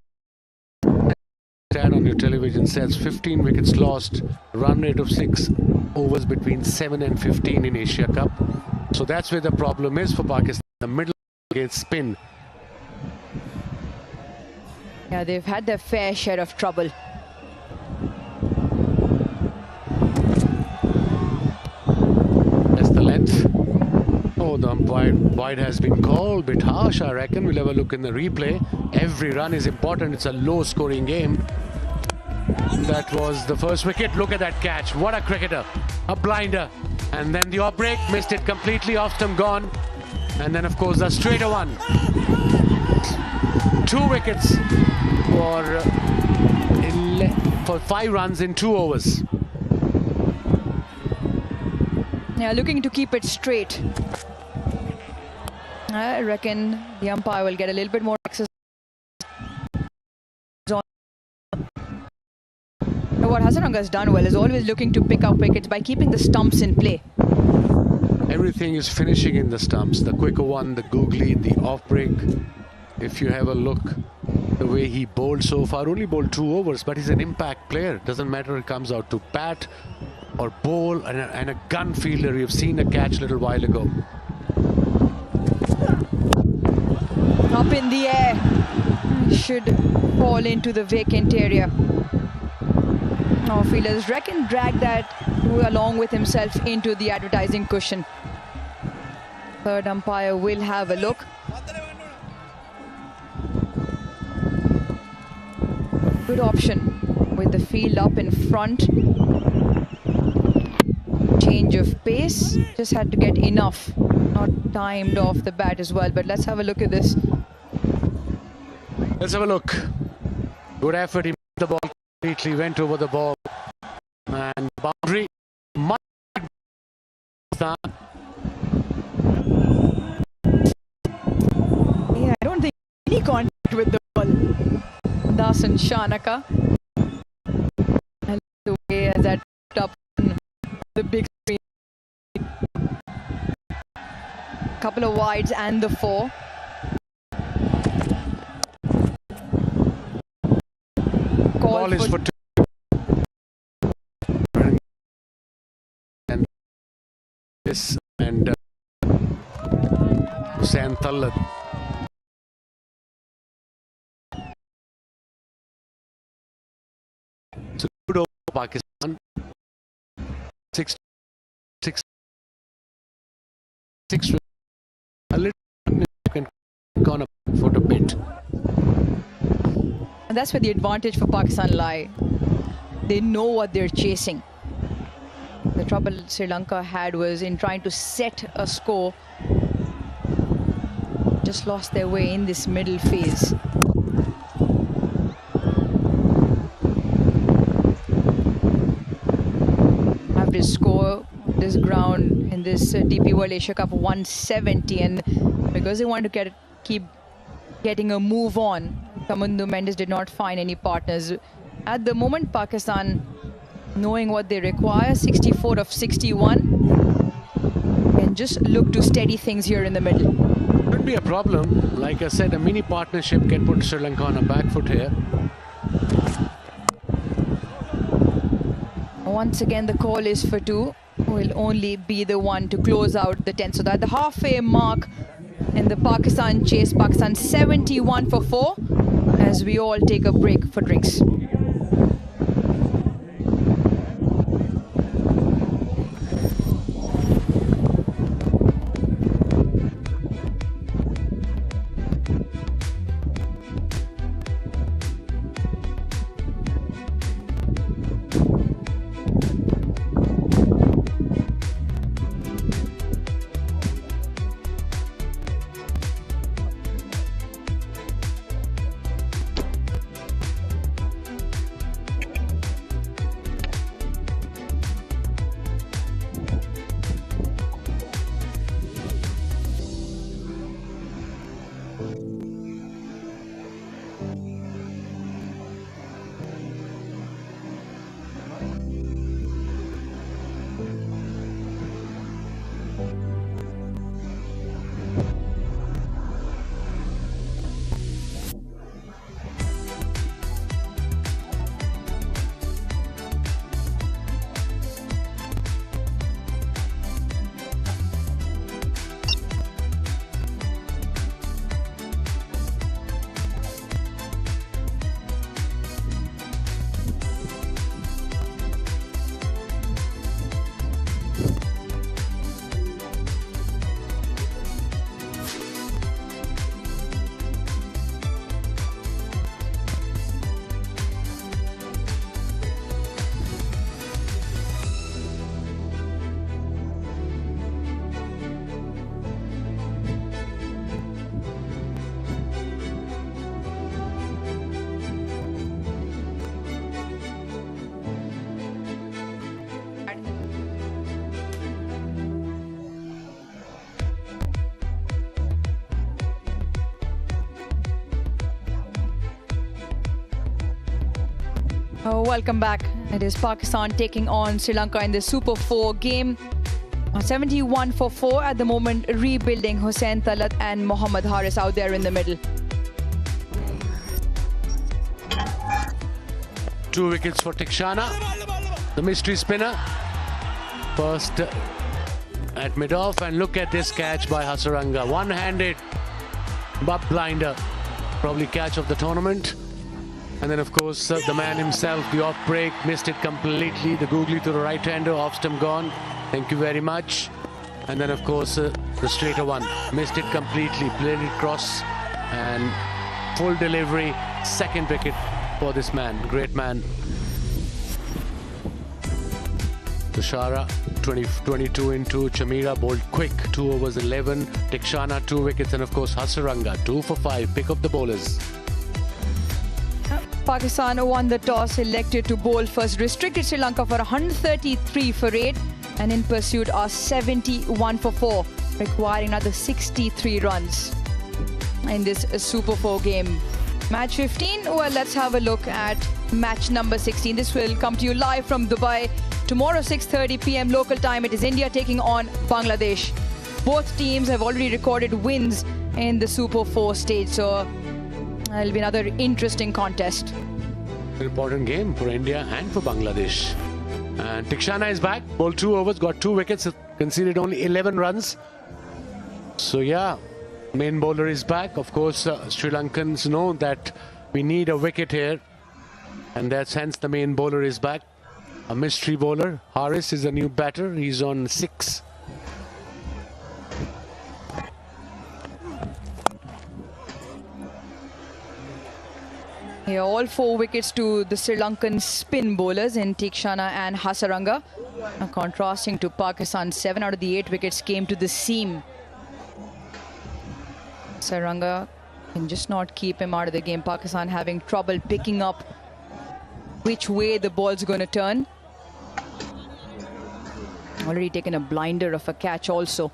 Stat on your television says 15 wickets lost, run rate of 6 overs between 7 and 15 in Asia Cup. So that's where the problem is for Pakistan. The middle gets spin. Yeah, they've had their fair share of trouble. That's the length. Oh, the umpire wide has been called. Bit harsh, I reckon. We'll have a look in the replay. Every run is important. It's a low-scoring game. That was the first wicket. Look at that catch. What a cricketer. A blinder. And then the off break. Missed it completely. Off them gone. And then, of course, the straighter one. 2 wickets for 5 runs in 2 overs. Yeah, looking to keep it straight. I reckon the umpire will get a little bit more access. What Hasaranga has done well is always looking to pick up wickets by keeping the stumps in play. Everything is finishing in the stumps. The quicker one, the googly, the off break. If you have a look, the way he bowled so far, only bowled 2 overs, but he's an impact player. Doesn't matter if it comes out to bat or bowl, and a gun fielder. You've seen a catch a little while ago. Up in the air, should fall into the vacant area. Now fielders drag that along with himself into the advertising cushion. Third umpire will have a look. Good option with the field up in front. Change of pace, just had to get enough. Not timed off the bat as well, but let's have a look at this. Let's have a look. Good effort. He missed the ball completely, went over the ball. And boundary. Yeah, I don't think any contact with the ball. Dasan Shanaka. And the way as that up on the big screen. Couple of wides and the 4. Ball is for 2. And this and Hussain Tallat. So good over Pakistan. 6 a little can gone up for a bit. And that's where the advantage for Pakistan lie. They know what they're chasing. The trouble Sri Lanka had was in trying to set a score. Just lost their way in this middle phase. Average score this ground in this DP World Asia Cup 170, and because they wanted to keep getting a move on, Kamundu Mendes did not find any partners. At the moment, Pakistan, knowing what they require, 64 of 61, and just look to steady things here in the middle. Could be a problem. Like I said, a mini partnership can put Sri Lanka on a back foot here. Once again, the call is for 2. Will only be the one to close out the 10. So that the halfway mark in the Pakistan chase. Pakistan 71 for 4 as we all take a break for drinks. Welcome back. It is Pakistan taking on Sri Lanka in the Super 4 game. 71 for 4 at the moment, rebuilding. Hussain Talat and Mohammad Haris out there in the middle. 2 wickets for Tikshana, the mystery spinner. First at mid-off, and look at this catch by Hasaranga. One-handed butt blinder, probably catch of the tournament. And then, of course, the man himself, the off break, missed it completely. The googly to the right-hander, off stump gone. Thank you very much. And then, of course, the straighter one, missed it completely, played it cross, and full delivery. Second wicket for this man, great man. Tushara, 22 into Chamira, bowled quick, 2 overs 11. Tikshana, 2 wickets, and of course Hasaranga, 2 for 5. Pick up the bowlers. Pakistan won the toss, elected to bowl first, restricted Sri Lanka for 133 for 8, and in pursuit are 71 for 4, requiring another 63 runs in this Super 4 game. Match 15, well, let's have a look at match number 16. This will come to you live from Dubai. Tomorrow, 6:30 p.m. local time, it is India taking on Bangladesh. Both teams have already recorded wins in the Super 4 stage, so it'll be another interesting contest. An important game for India and for Bangladesh. And Tikshana is back, bowled 2 overs, got 2 wickets, conceded only 11 runs. So yeah, main bowler is back. Of course, Sri Lankans know that we need a wicket here, and that's hence the main bowler is back. A mystery bowler. Haris is a new batter. He's on 6. Yeah, all 4 wickets to the Sri Lankan spin bowlers in Tikshana and Hasaranga. Now, contrasting to Pakistan, 7 out of the 8 wickets came to the seam. Hasaranga can just not keep him out of the game. Pakistan having trouble picking up which way the ball's going to turn. Already taken a blinder of a catch also.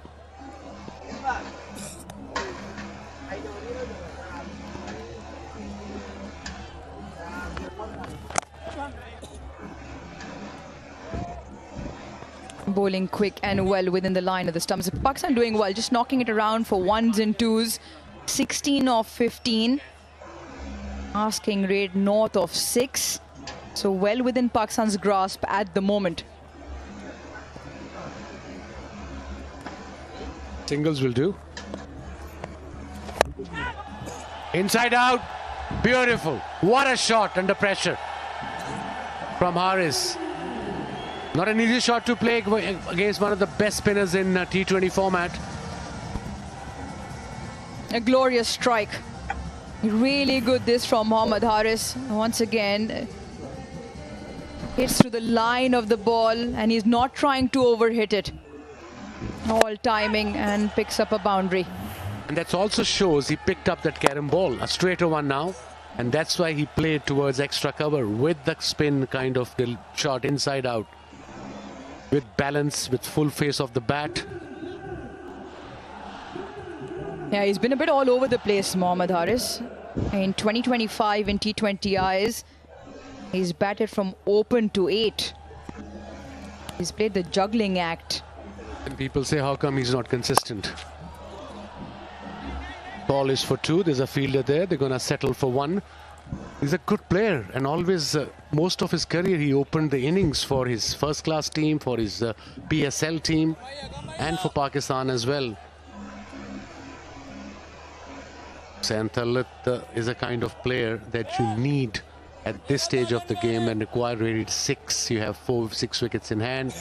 Bowling quick and well within the line of the stumps. Pakistan doing well, just knocking it around for 1s and 2s. 16 of 15. Asking rate north of 6. So well within Pakistan's grasp at the moment. Singles will do. Inside out. Beautiful. What a shot under pressure from Haris. Not an easy shot to play against one of the best spinners in T20 format. A glorious strike. Really good this from Mohammad Haris. Once again, hits through the line of the ball, and he's not trying to overhit it. All timing, and picks up a boundary. And that also shows he picked up that carom ball, a straighter one now. And that's why he played towards extra cover with the spin kind of the shot inside out. With balance, with full face of the bat. Yeah, he's been a bit all over the place, Mohammad Haris. In 2025 in T20Is, he's batted from open to 8. He's played the juggling act. And people say, how come he's not consistent? Ball is for 2. There's a fielder there. They're going to settle for 1. He's a good player, and always, most of his career, he opened the innings for his first-class team, for his PSL team, and for Pakistan as well. Hussain Talat is a kind of player that you need at this stage of the game, and require rated 6. You have 6 wickets in hand.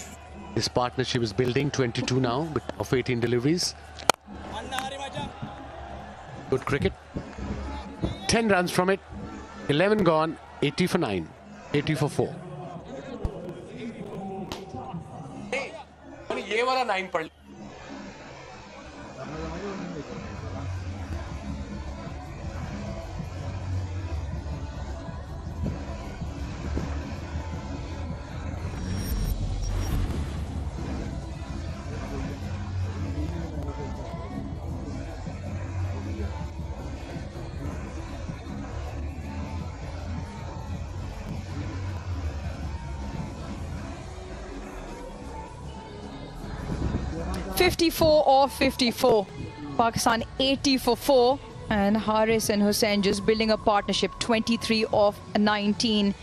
His partnership is building, 22 now, of 18 deliveries. Good cricket. 10 runs from it. 11 gone, 80 for 9, 80 for 4. 54 off 54. Pakistan 80 for 4. And Haris and Hussain just building a partnership, 23 off 19.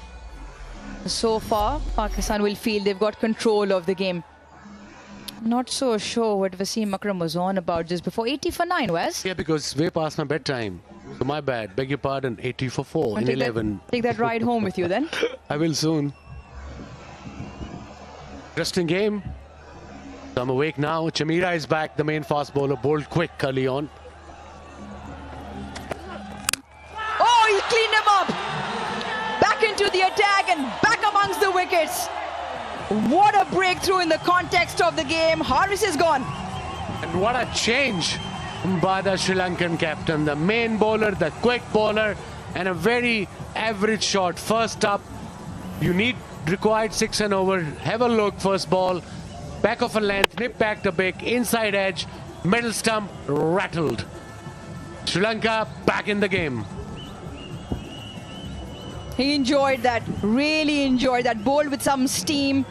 So far, Pakistan will feel they've got control of the game. Not so sure what Wasim Akram was on about just before. 80 for 9, Wes? Yeah, because way past my bedtime. So my bad. Beg your pardon. 80 for 4 in 11. Take that ride home with you then. I will soon. Interesting game. So I'm awake now. Chamira is back, the main fast bowler, bowled quick early on. Oh, he cleaned him up. Back into the attack and back amongst the wickets. What a breakthrough in the context of the game. Haris is gone. And what a change by the Sri Lankan captain. The main bowler, the quick bowler, and a very average shot. First up, you required 6 and over. Have a look, first ball. Back of a length, nip back to big, inside edge, middle stump, rattled. Sri Lanka back in the game. He enjoyed that, really enjoyed that. Bowled with some steam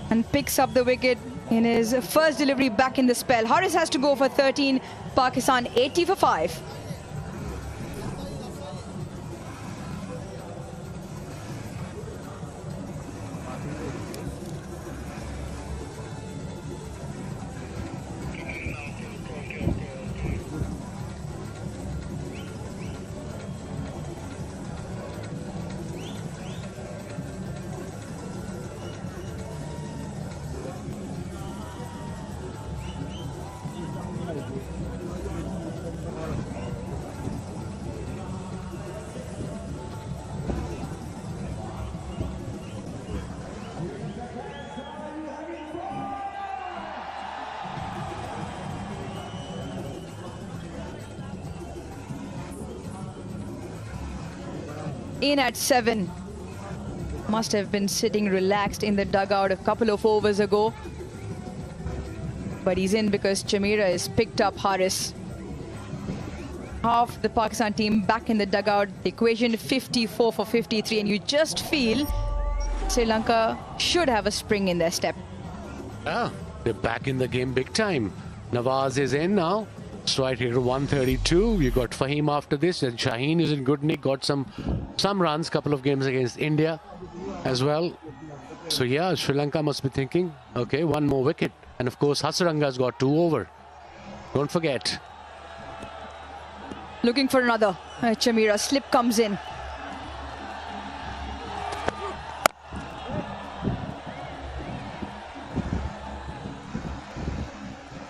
and picks up the wicket in his first delivery back in the spell. Haris has to go for 13. Pakistan 80 for 5. In at 7. Must have been sitting relaxed in the dugout a couple of overs ago. But he's in because Chamira has picked up Haris. Half the Pakistan team back in the dugout. The equation 54 for 53. And you just feel Sri Lanka should have a spring in their step. Yeah, they're back in the game big time. Nawaz is in now. Strike rate 132. You got Fahim after this, and Shaheen is in good nick. Got some runs, couple of games against India as well. So yeah, Sri Lanka must be thinking, okay, one more wicket. And of course, Hasaranga's got 2 over. Don't forget. Looking for another. Chamira slip comes in.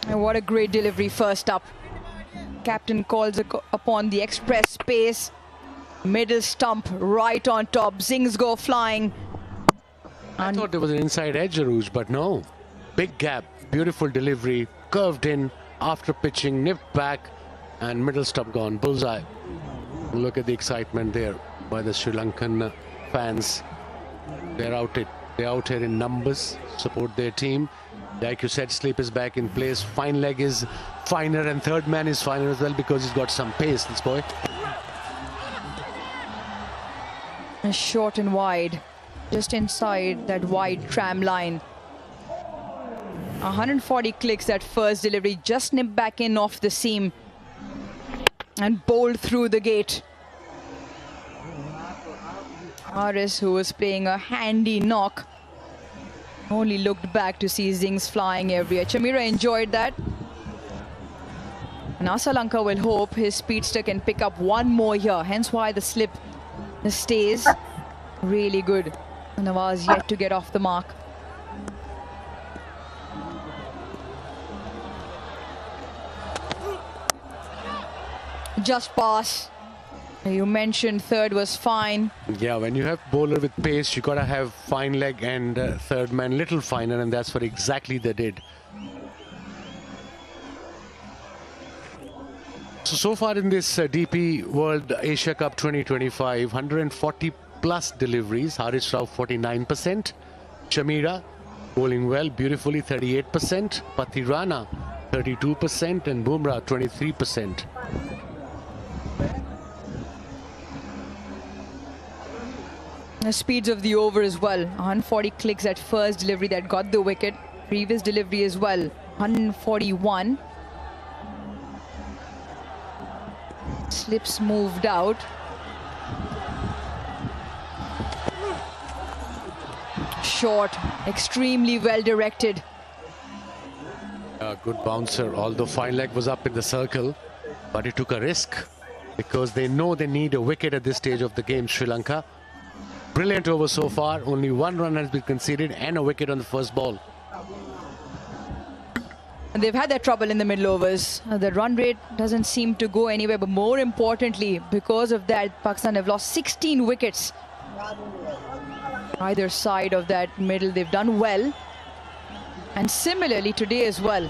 And what a great delivery first up. Captain calls upon the express pace. Middle stump right on top. Zings go flying. I thought there was an inside edge, Aruj, but no. Big gap, beautiful delivery, curved in after pitching, nipped back, and middle stump gone. Bullseye. Look at the excitement there by the Sri Lankan fans. They're out here in numbers, support their team. Like you said, Sleep is back in place. Fine leg is finer, and third man is finer as well because he's got some pace, this boy. Short and wide, just inside that wide tram line. 140 clicks that first delivery, just nipped back in off the seam and bowled through the gate. Haris, who was playing a handy knock, only looked back to see Zings flying everywhere. Chamira enjoyed that. And Sri will hope his speedster can pick up one more here, hence why the slip stays really good. Nawaz yet to get off the mark. Just pass. You mentioned third was fine. Yeah, when you have bowler with pace, you gotta have fine leg and third man little finer, and that's what exactly they did. So far in this DP World Asia Cup 2025, 140 plus deliveries. Haris Rao 49%. Chamira bowling well, beautifully 38%. Pathirana 32% and Bumrah 23%. The speeds of the over as well. 140 clicks at first delivery that got the wicket. Previous delivery as well. 141. Slips moved out. Short, extremely well directed. A good bouncer, although fine leg was up in the circle, but he took a risk because they know they need a wicket at this stage of the game, Sri Lanka. Brilliant over so far. Only one run has been conceded and a wicket on the first ball. And they've had that trouble in the middle overs. The run rate doesn't seem to go anywhere, but more importantly, because of that, Pakistan have lost 16 wickets. Either side of that middle, they've done well. And similarly today as well,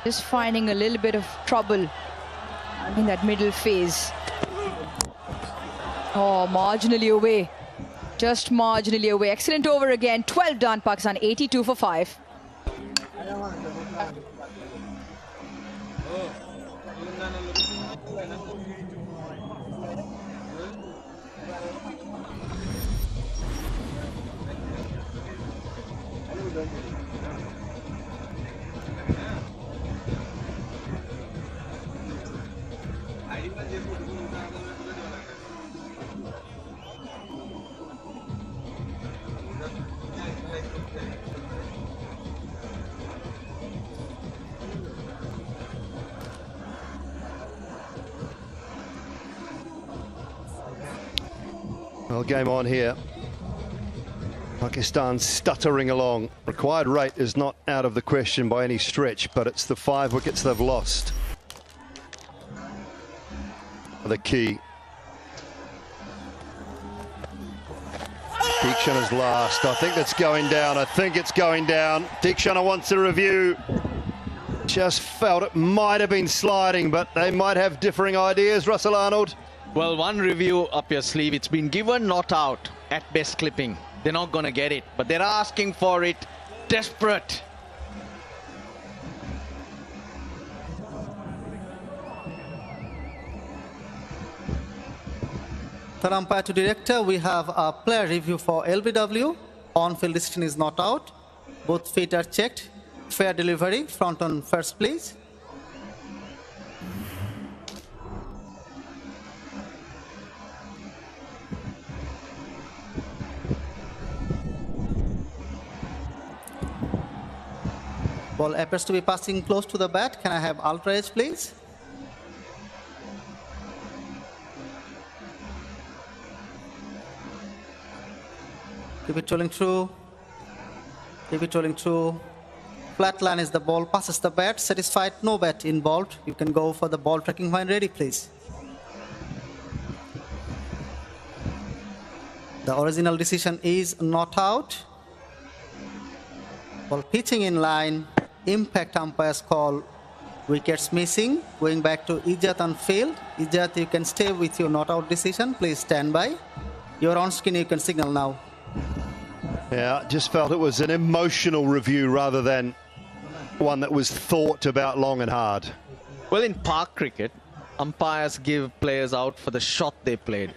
just finding a little bit of trouble in that middle phase. Oh, marginally away. Just marginally away. Excellent over again. 12 done, Pakistan, 82 for 5. Well, game on here. Pakistan stuttering along. Required rate is not out of the question by any stretch, but it's the 5 wickets they've lost. The key. Deekshana's last. I think that's going down. I think it's going down. Deekshana wants a review. Just felt it might have been sliding, but they might have differing ideas. Russell Arnold. Well, one review up your sleeve. It's been given, not out. At best clipping. They're not going to get it, but they're asking for it. Desperate. Third umpire to director, we have a player review for LBW. On-field decision is not out. Both feet are checked. Fair delivery. Front on first, please. Ball appears to be passing close to the bat. Can I have ultra edge, please? Keep it rolling through. Keep it rolling through. Flat line is the ball, passes the bat. Satisfied, no bat involved. You can go for the ball tracking when ready, please. The original decision is not out. Ball pitching in line. Impact umpire's call. Wickets missing. Going back to Ijat on field. Ijat, you can stay with your not out decision. Please stand by. You're on screen, you can signal now. Yeah, just felt it was an emotional review rather than one that was thought about long and hard. Well, in park cricket, umpires give players out for the shot they played.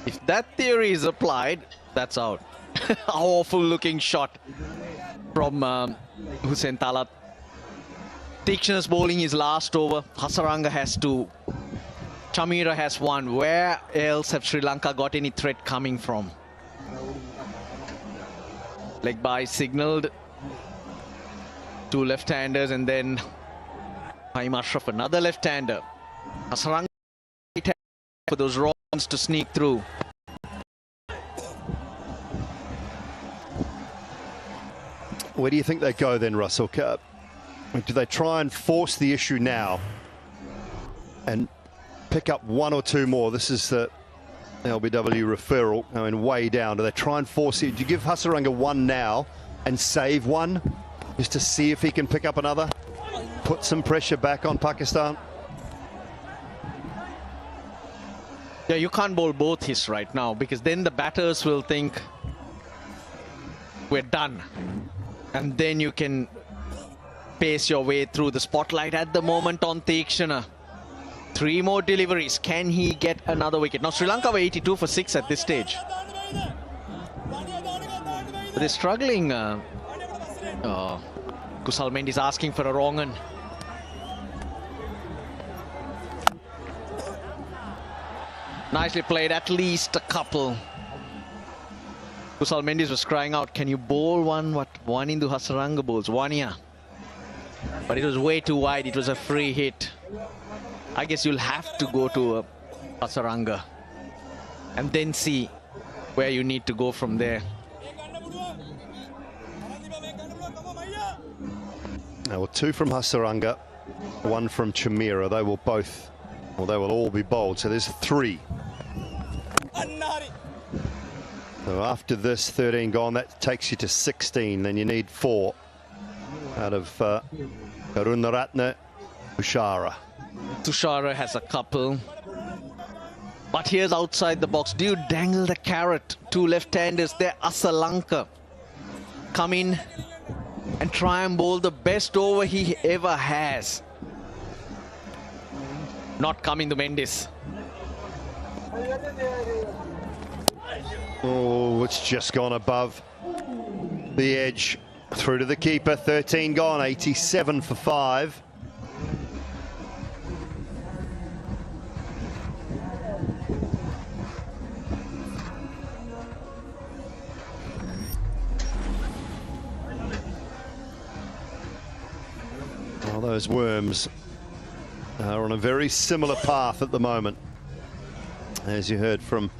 If that theory is applied, that's out. Awful looking shot from Hussain Talat. Deekshana's bowling his last over. Hasaranga has 2. Chamira has 1. Where else have Sri Lanka got any threat coming from? Leg by signalled. 2 left-handers and then Haim Ashraf, another left-hander. Hasaranga for those runs to sneak through. Where do you think they go then, Russell? Do they try and force the issue now and pick up 1 or 2 more? This is the LBW referral. I mean, way down. Do they try and force it? Do you give Hasaranga 1 now and save 1 just to see if he can pick up another? Put some pressure back on Pakistan? Yeah, you can't bowl both his right now because then the batters will think we're done. And then you can pace your way through the spotlight at the moment on Deekshana. 3 more deliveries. Can he get another wicket? Now, Sri Lanka were 82 for 6 at this stage. But they're struggling Kusal Mendes asking for a wrong one. Nicely played, at least a couple. Kusal Mendes was crying out, can you bowl one? What one into Hasaranga bowls? One here. But it was way too wide. It was a free hit. I guess you'll have to go to a Hasaranga and then see where you need to go from there. Now, 2 from Hasaranga, 1 from Chimera. They will both, well, they will all be bowled. So there's 3. So after this 13 gone, that takes you to 16. Then you need 4 out of Karunaratne Tushara. Tushara has a couple. But here's outside the box. Do you dangle the carrot? 2 left-handers there. Asalanka come in and try and bowl the best over he ever has. Not coming to Mendes. Oh, it's just gone above the edge. Through to the keeper. 13 gone. 87 for 5. Well, those worms are on a very similar path at the moment. As you heard from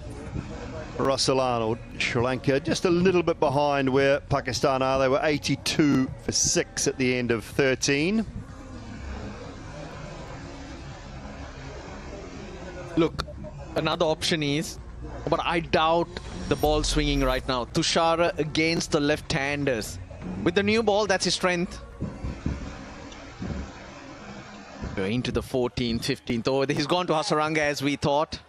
Russell Arnold, Sri Lanka just a little bit behind where Pakistan are. They were 82 for 6 at the end of 13. Look, another option is, but I doubt the ball swinging right now. Tushara against the left-handers. With the new ball, that's his strength. Going to the 14th, 15th over. He's gone to Hasaranga as we thought.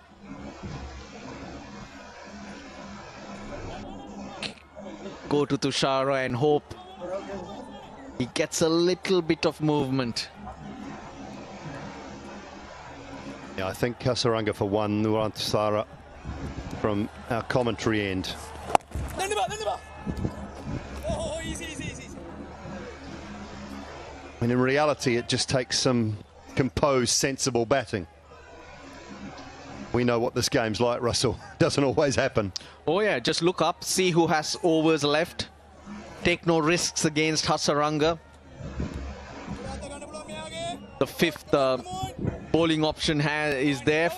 Go to Tushara and hope he gets a little bit of movement. Yeah, I think Hasaranga for 1, Nurantasara from our commentary end. And in reality, it just takes some composed, sensible batting. We know what this game's like, Russell. Doesn't always happen. Oh yeah, just look up, see who has overs left. Take no risks against Hasaranga. The 5th bowling option is there.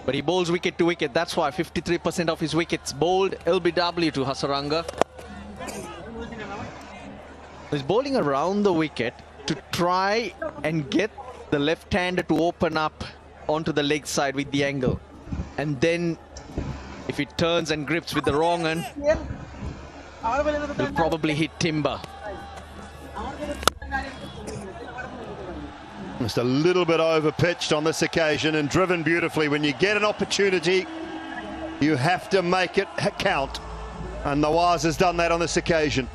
But he bowls wicket to wicket. That's why 53% of his wickets bowled LBW to Hasaranga. He's bowling around the wicket to try and get the left-hander to open up onto the leg side with the angle. And then if it turns and grips with the wrong one, will probably hit timber. Just a little bit over-pitched on this occasion and driven beautifully. When you get an opportunity, you have to make it count. And Nawaz has done that on this occasion.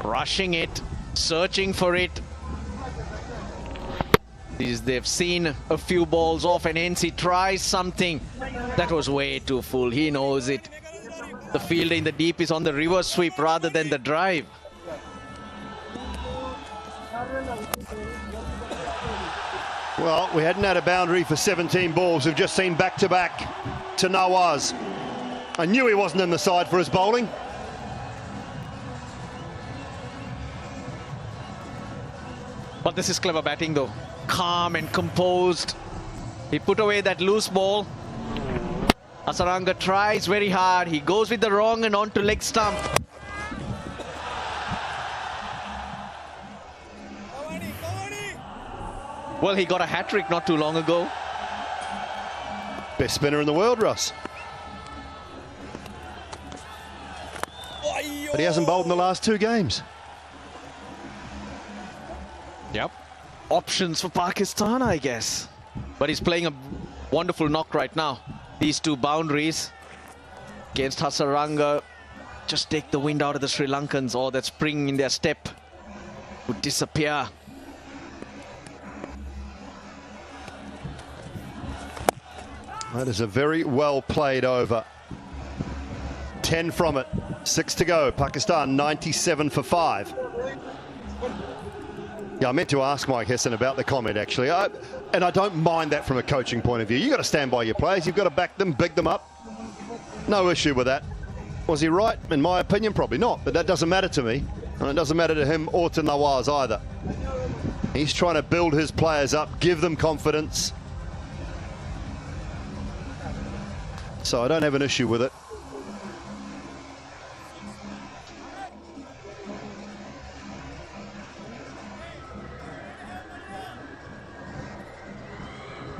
Rushing it, searching for it. They've seen a few balls off and hence he tries something. That was way too full, he knows it. The fielder in the deep is on the reverse sweep rather than the drive. Well, we hadn't had a boundary for 17 balls. We've just seen back-to-back to Nawaz. I knew he wasn't in the side for his bowling. But this is clever batting though. Calm and composed. He put away that loose ball. Hasaranga tries very hard. He goes with the wrong and onto leg stump. Well, he got a hat-trick not too long ago. Best spinner in the world, Russ. But he hasn't bowled in the last 2 games. Yep. Options for Pakistan, I guess. But he's playing a wonderful knock right now. These 2 boundaries against Hasaranga just take the wind out of the Sri Lankans, or that spring in their step would disappear. That is a very well played over. 10 from it. 6 to go. Pakistan 97 for 5. Yeah, I meant to ask Mike Hesson about the comment, actually. And I don't mind that from a coaching point of view. You've got to stand by your players. You've got to back them, big them up. No issue with that. Was he right? In my opinion, probably not. But that doesn't matter to me. And it doesn't matter to him or to Nawaz either. He's trying to build his players up, give them confidence. So I don't have an issue with it.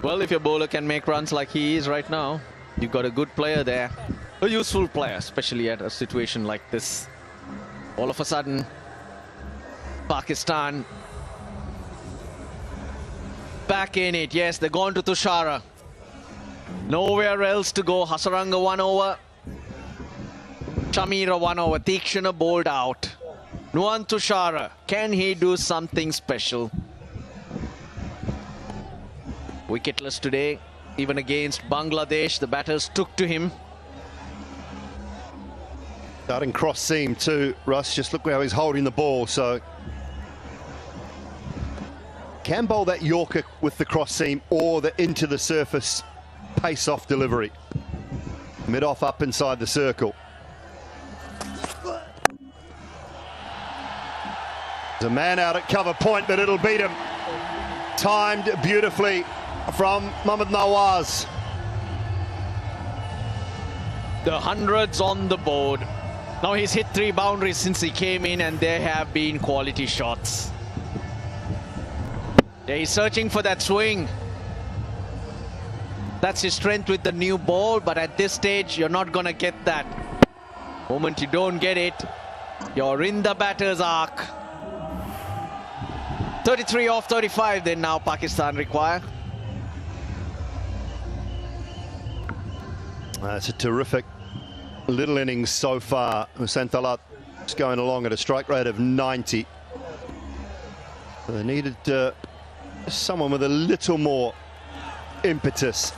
Well, if your bowler can make runs like he is right now, you've got a good player there. A useful player, especially at a situation like this. All of a sudden, Pakistan back in it. Yes, they're gone to Tushara. Nowhere else to go. Hasaranga 1 over. Chamira 1 over. Tikshana bowled out. Nuwan Tushara. Can he do something special? Wicketless today. Even against Bangladesh, the batters took to him. Starting cross seam too, Russ. Just look how he's holding the ball. So can bowl that Yorker with the cross seam or the into the surface pace off delivery. Mid off up inside the circle. There's a man out at cover point, but it'll beat him. Timed beautifully from Mohammad Nawaz. The hundreds on the board. Now he's hit 3 boundaries since he came in, and there have been quality shots. Yeah, he's searching for that swing. That's his strength with the new ball, but at this stage, you're not going to get that. Moment you don't get it, you're in the batter's arc. 33 off 35 then now Pakistan require. That's a terrific little innings so far. Hussain Talat is going along at a strike rate of 90. They needed someone with a little more impetus.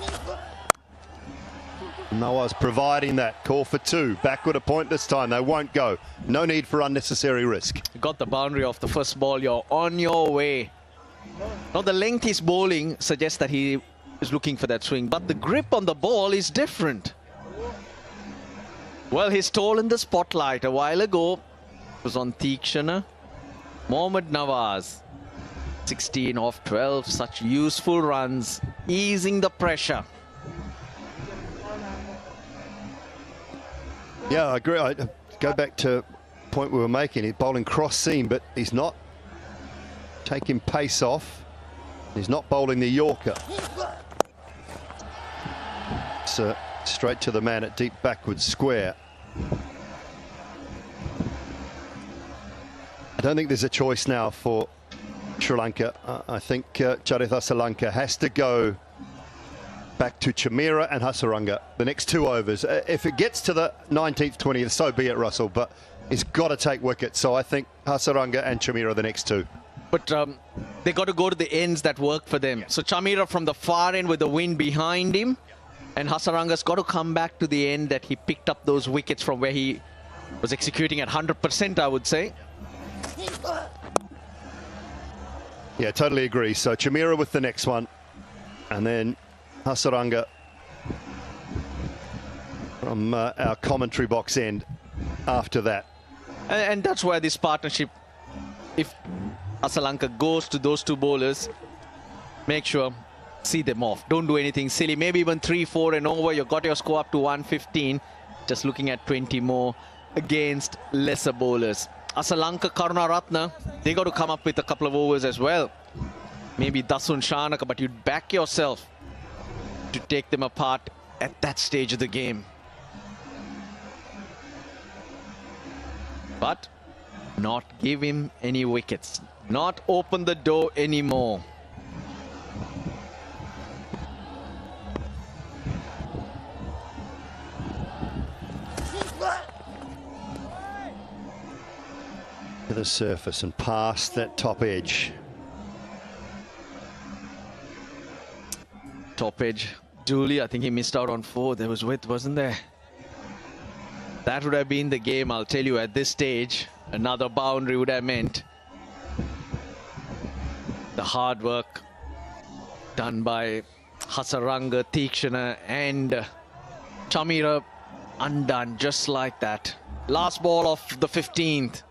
Nawaz providing that. Call for 2. Backward a point this time. They won't go. No need for unnecessary risk. You got the boundary off the first ball. You're on your way. Now the length he's bowling suggests that he is looking for that swing, but the grip on the ball is different. Well, he stolen the spotlight a while ago. It was on Tikshana. Mohammad Nawaz. 16 off 12. Such useful runs. Easing the pressure. Yeah, I agree. I go back to the point we were making. He's bowling cross seam, but he's not taking pace off. He's not bowling the Yorker. So straight to the man at deep backward square. I don't think there's a choice now for Sri Lanka. I think Charith Asalanka has to go back to Chamira and Hasaranga the next 2 overs. If it gets to the 19th, 20th, so be it, Russell, but he's got to take wickets. So I think Hasaranga and Chamira the next 2. But they got to go to the ends that work for them. So Chamira from the far end with the wind behind him, and Hasaranga's got to come back to the end that he picked up those wickets from where he was executing at 100%, I would say. Yeah, totally agree. So Chamira with the next one, and then Hasaranga from our commentary box end after that. And that's where this partnership, if Asalanka goes to those 2 bowlers, make sure, see them off. Don't do anything silly. Maybe even 3-4 and over. You got your score up to 115. Just looking at 20 more against lesser bowlers. Asalanka, Karunaratne, they got to come up with a couple of overs as well. Maybe Dasun Shanaka, but you'd back yourself to take them apart at that stage of the game. But not give him any wickets. Not open the door anymore. To the surface and past that top edge. Top edge. Dooley, I think he missed out on 4. There was width, wasn't there? that would have been the game, I'll tell you, at this stage. Another boundary would have meant the hard work done by Hasaranga, Tikshana and Chamira undone just like that. Last ball of the 15th.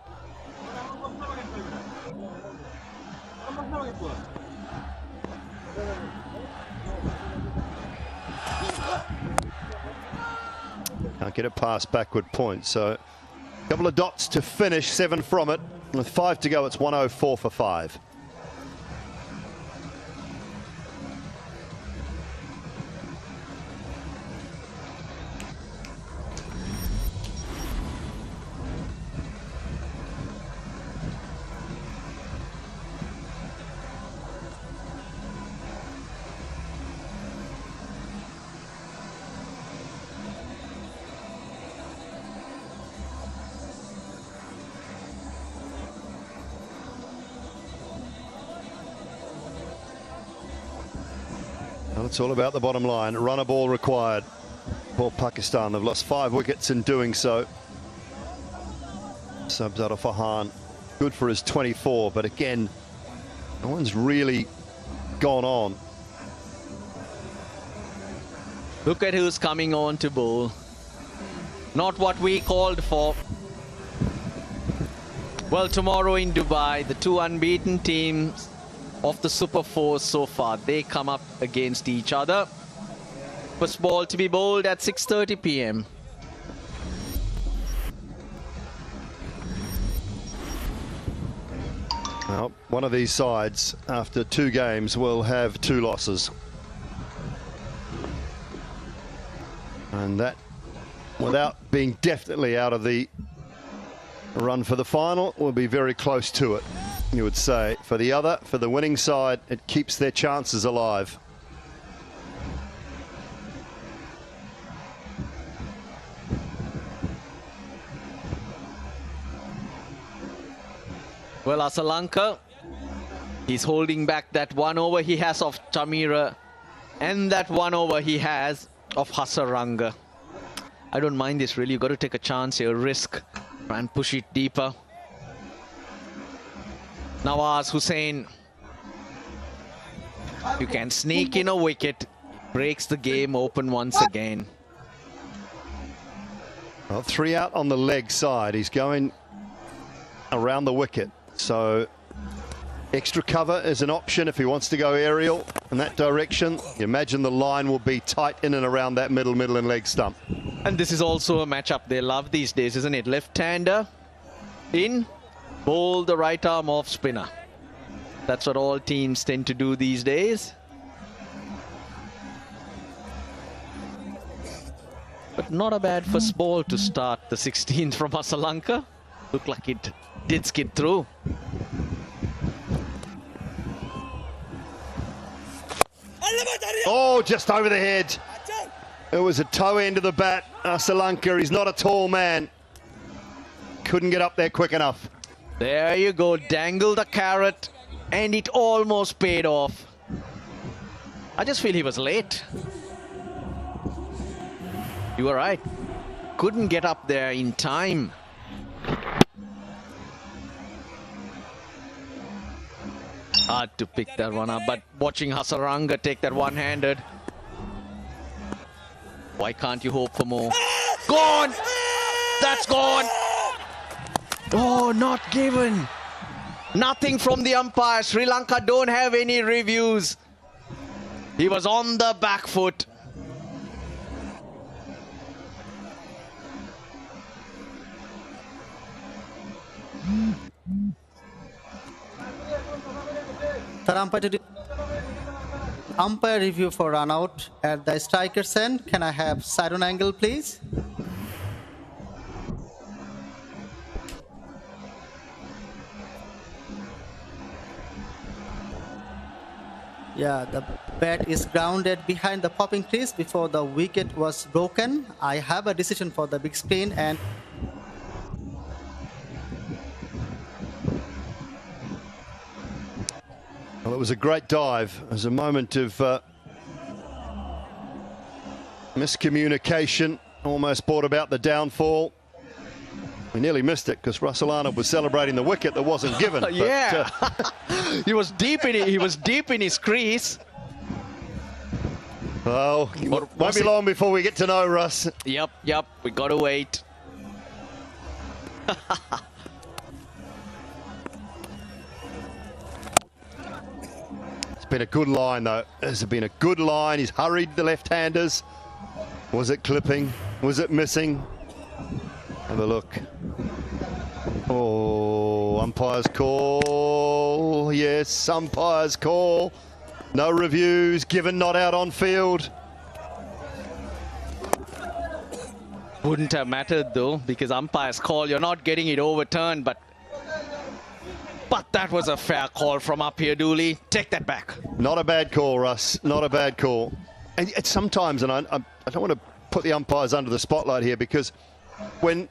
Can't get it past backward point, so a couple of dots to finish, 7 from it. With 5 to go, it's 104 for 5. Well, it's all about the bottom line. Runner ball required for Pakistan. They've lost 5 wickets in doing so. Sabzar Farhan, good for his 24, but again, no one's really gone on. Look at who's coming on to bowl. Not what we called for. Well, tomorrow in Dubai, the 2 unbeaten teams of the Super 4 so far, they come up against each other. First ball to be bowled at 6:30 p.m. Well, one of these sides, after 2 games, will have 2 losses. And that, without being definitely out of the run for the final, will be very close to it, you would say. For the other, for the winning side, it keeps their chances alive. Well, Asalanka, he's holding back that 1 over he has of Chamira and that 1 over he has of Hasaranga. I don't mind this really. You've got to take a chance here, risk, try and push it deeper. Nawaz Hussain, you can sneak in a wicket, breaks the game open once again. Well, 3 out on the leg side. He's going around the wicket, so extra cover is an option if he wants to go aerial in that direction. You imagine the line will be tight in and around that middle and leg stump. And this is also a matchup they love these days, isn't it? Left-hander in, bowl the right arm off spinner. That's what all teams tend to do these days. But not a bad first ball to start the 16th from Asalanka. Looked like it did skid through. Oh, just over the head. It was a toe end of the bat. Asalanka, he's not a tall man. Couldn't get up there quick enough. There you go, dangle the carrot, and it almost paid off. I just feel he was late. You were right. Couldn't get up there in time. Hard to pick that one up, but watching Hasaranga take that one-handed, why can't you hope for more? Gone! That's gone! Oh, not given. Nothing from the umpire. Sri Lanka don't have any reviews. He was on the back foot. Umpire review for run out at the striker's end. Can I have side on angle, please? Yeah, the bat is grounded behind the popping crease before the wicket was broken. I have a decision for the big screen, and well, it was a great dive. It was a moment of miscommunication, almost brought about the downfall. We nearly missed it because Russell Arnold was celebrating the wicket that wasn't given. Yeah, he was deep in it. He was deep in his crease. Oh, won't be long before we get to know Russ. Yep. We got to wait. It's been a good line, though. It's been a good line. He's hurried the left-handers. Was it clipping? Was it missing? Have a look. Oh, umpire's call. Yes, umpire's call. No reviews, given not out on field. Wouldn't have mattered though, because umpire's call, you're not getting it overturned, but that was a fair call from up here, Dooley. Take that back. Not a bad call, Russ. Not a bad call. And it's sometimes, and I don't want to put the umpires under the spotlight here, because when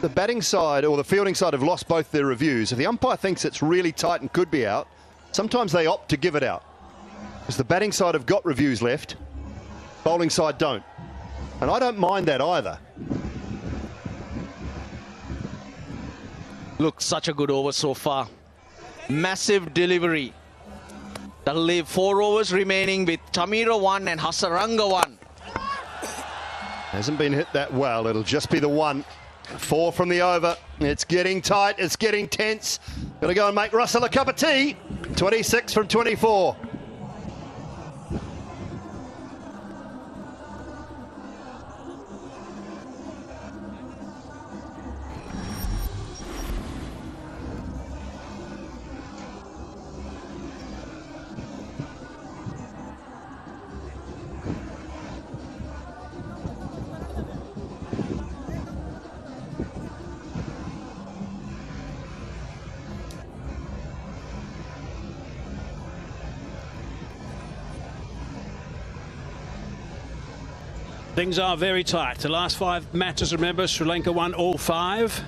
the batting side or the fielding side have lost both their reviews, if the umpire thinks it's really tight and could be out, sometimes they opt to give it out. Because the batting side have got reviews left, bowling side don't. And I don't mind that either. Look, such a good over so far. Massive delivery. That'll leave 4 overs remaining with Chameera 1 and Hasaranga 1. Hasn't been hit that well. It'll just be the 1. 4 from the over. It's getting tight. It's getting tense. Got to go and make Russell a cup of tea. 26 from 24. Things are very tight. The last 5 matches, remember, Sri Lanka won all 5.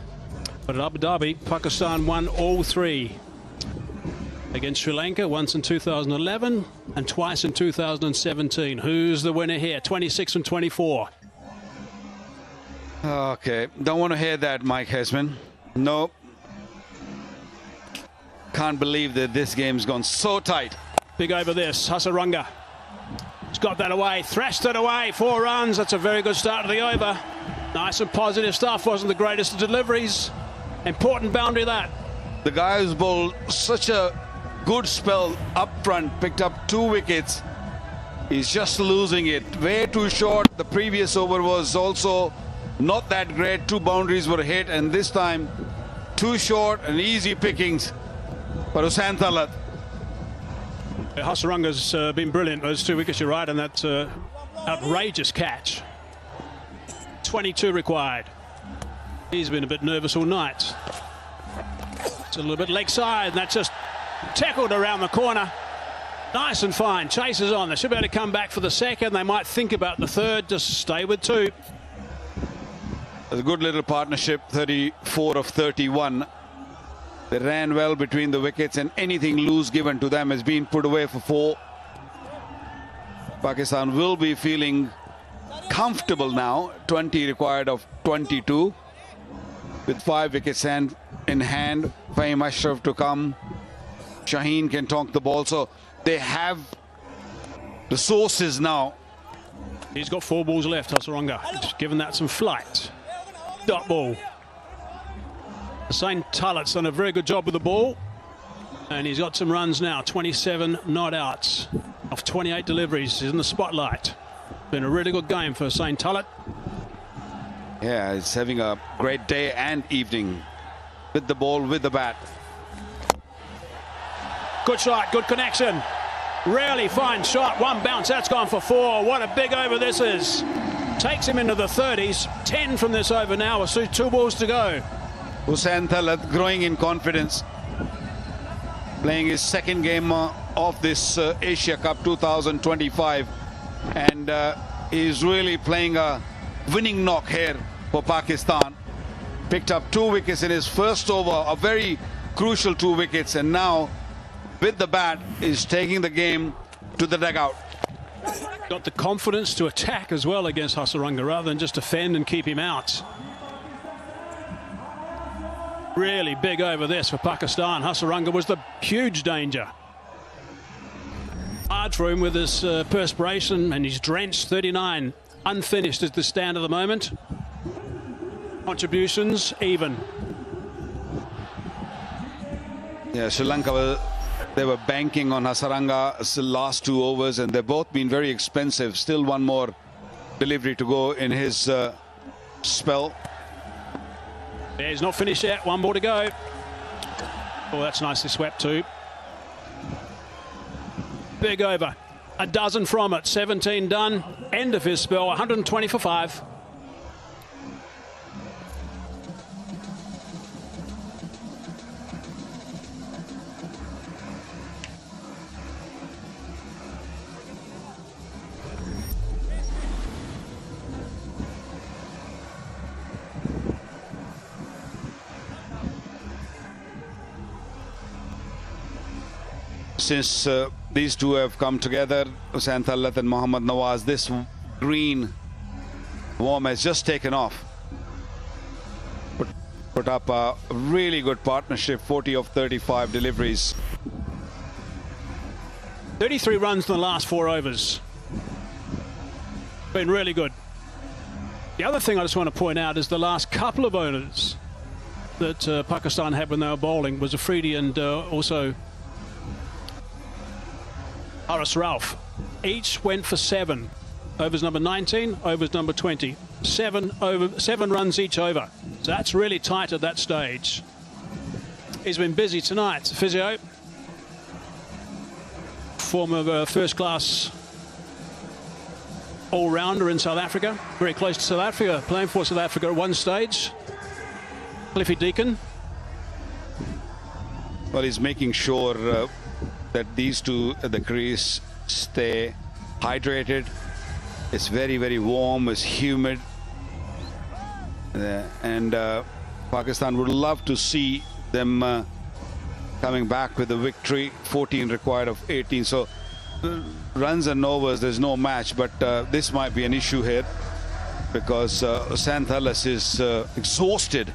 But at Abu Dhabi, Pakistan won all 3. Against Sri Lanka, once in 2011 and twice in 2017. Who's the winner here? 26 from 24. Okay, don't want to hear that, Mike Hesman. No. Can't believe that this game's gone so tight. Big over this, Hasaranga. He's got that away, thrashed it away, 4 runs. That's a very good start to the over. Nice and positive stuff. Wasn't the greatest of deliveries. Important boundary that. The guy who's bowled such a good spell up front, picked up 2 wickets. He's just losing it. Way too short. The previous over was also not that great. 2 boundaries were hit, and this time too short and easy pickings for Hussain Talat. Hasaranga's been brilliant, those 2 wickets, you're right, and that outrageous catch. 22 required. He's been a bit nervous all night. It's a little bit leg side, and that's just tackled around the corner. Nice and fine, chases on. They should be able to come back for the second. They might think about the third, just stay with 2. A good little partnership, 34 of 31. They ran well between the wickets, and anything loose given to them has been put away for 4. Pakistan will be feeling comfortable now. 20 required of 22. With 5 wickets in hand. Fahim Ashraf to come. Shaheen can talk the ball. So they have the sources now. He's got 4 balls left, Hasaranga. Just given that some flight. Dot ball. Hussain Talat's done a very good job with the ball, and he's got some runs now. 27 not outs off 28 deliveries. He's in the spotlight. Been a really good game for Hussain Talat. Yeah, he's having a great day and evening with the ball, with the bat. Good shot, good connection. Really fine shot. 1 bounce, that's gone for 4. What a big over this is. Takes him into the 30s. 10 from this over now. We'll see 2 balls to go. Hussain Talat growing in confidence, playing his 2nd game of this Asia Cup 2025, and he's really playing a winning knock here for Pakistan. Picked up 2 wickets in his first over, a very crucial 2 wickets, and now with the bat is taking the game to the dugout. Got the confidence to attack as well against Hasaranga rather than just defend and keep him out. Really big over this for Pakistan. Hasaranga was the huge danger. Hard for him with his perspiration, and he's drenched. 39 unfinished is the stand at the moment. Contributions even. Yeah, Sri Lanka, they were banking on Hasaranga's last 2 overs, and they've both been very expensive. Still one more delivery to go in his spell. Yeah, he's not finished yet. One more to go. Oh, that's nicely swept too. Big over. A dozen from it. 17 done. End of his spell. 120 for 5. Since these two have come together, Hussain Thalat and Mohammad Nawaz, this green warm has just taken off. Put up a really good partnership, 40 of 35 deliveries. 33 runs in the last 4 overs. Been really good. The other thing I just want to point out is the last couple of overs that Pakistan had when they were bowling was Afridi and also Haris Rauf. Each went for 7. Overs number 19, overs number 20. 7 runs each over. So that's really tight at that stage. He's been busy tonight. Physio, former first-class all-rounder in South Africa. Very close to South Africa, playing for South Africa at one stage. Cliffy Deacon. Well, he's making sure that these two at the crease stay hydrated. It's very, very warm, it's humid. And Pakistan would love to see them coming back with a victory. 14 required of 18. So runs and overs, there's no match. But this might be an issue here because Hussain Thalat is exhausted.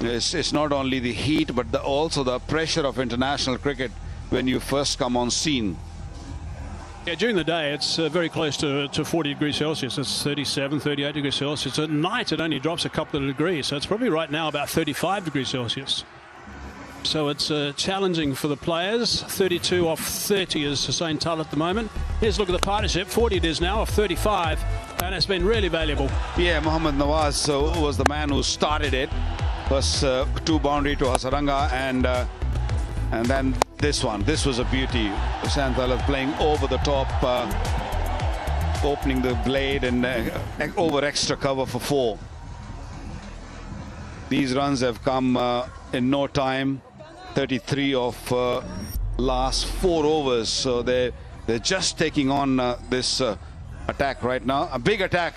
It's not only the heat, but also the pressure of international cricket when you first come on scene. Yeah, during the day it's very close to 40 degrees Celsius. It's 37, 38 degrees Celsius. At night it only drops a couple of degrees, so it's probably right now about 35 degrees Celsius. So it's challenging for the players. 32 off 30 is Hussain Thalat at the moment. Here's a look at the partnership. 40 it is now off 35, and it's been really valuable. Yeah, Mohammad Nawaz was the man who started it. First 2 boundary to Hasaranga, and then this one. This was a beauty. Hussain Thalat playing over the top, opening the blade and over extra cover for 4. These runs have come in no time. 33 of last 4 overs. So they're just taking on this attack right now. A big attack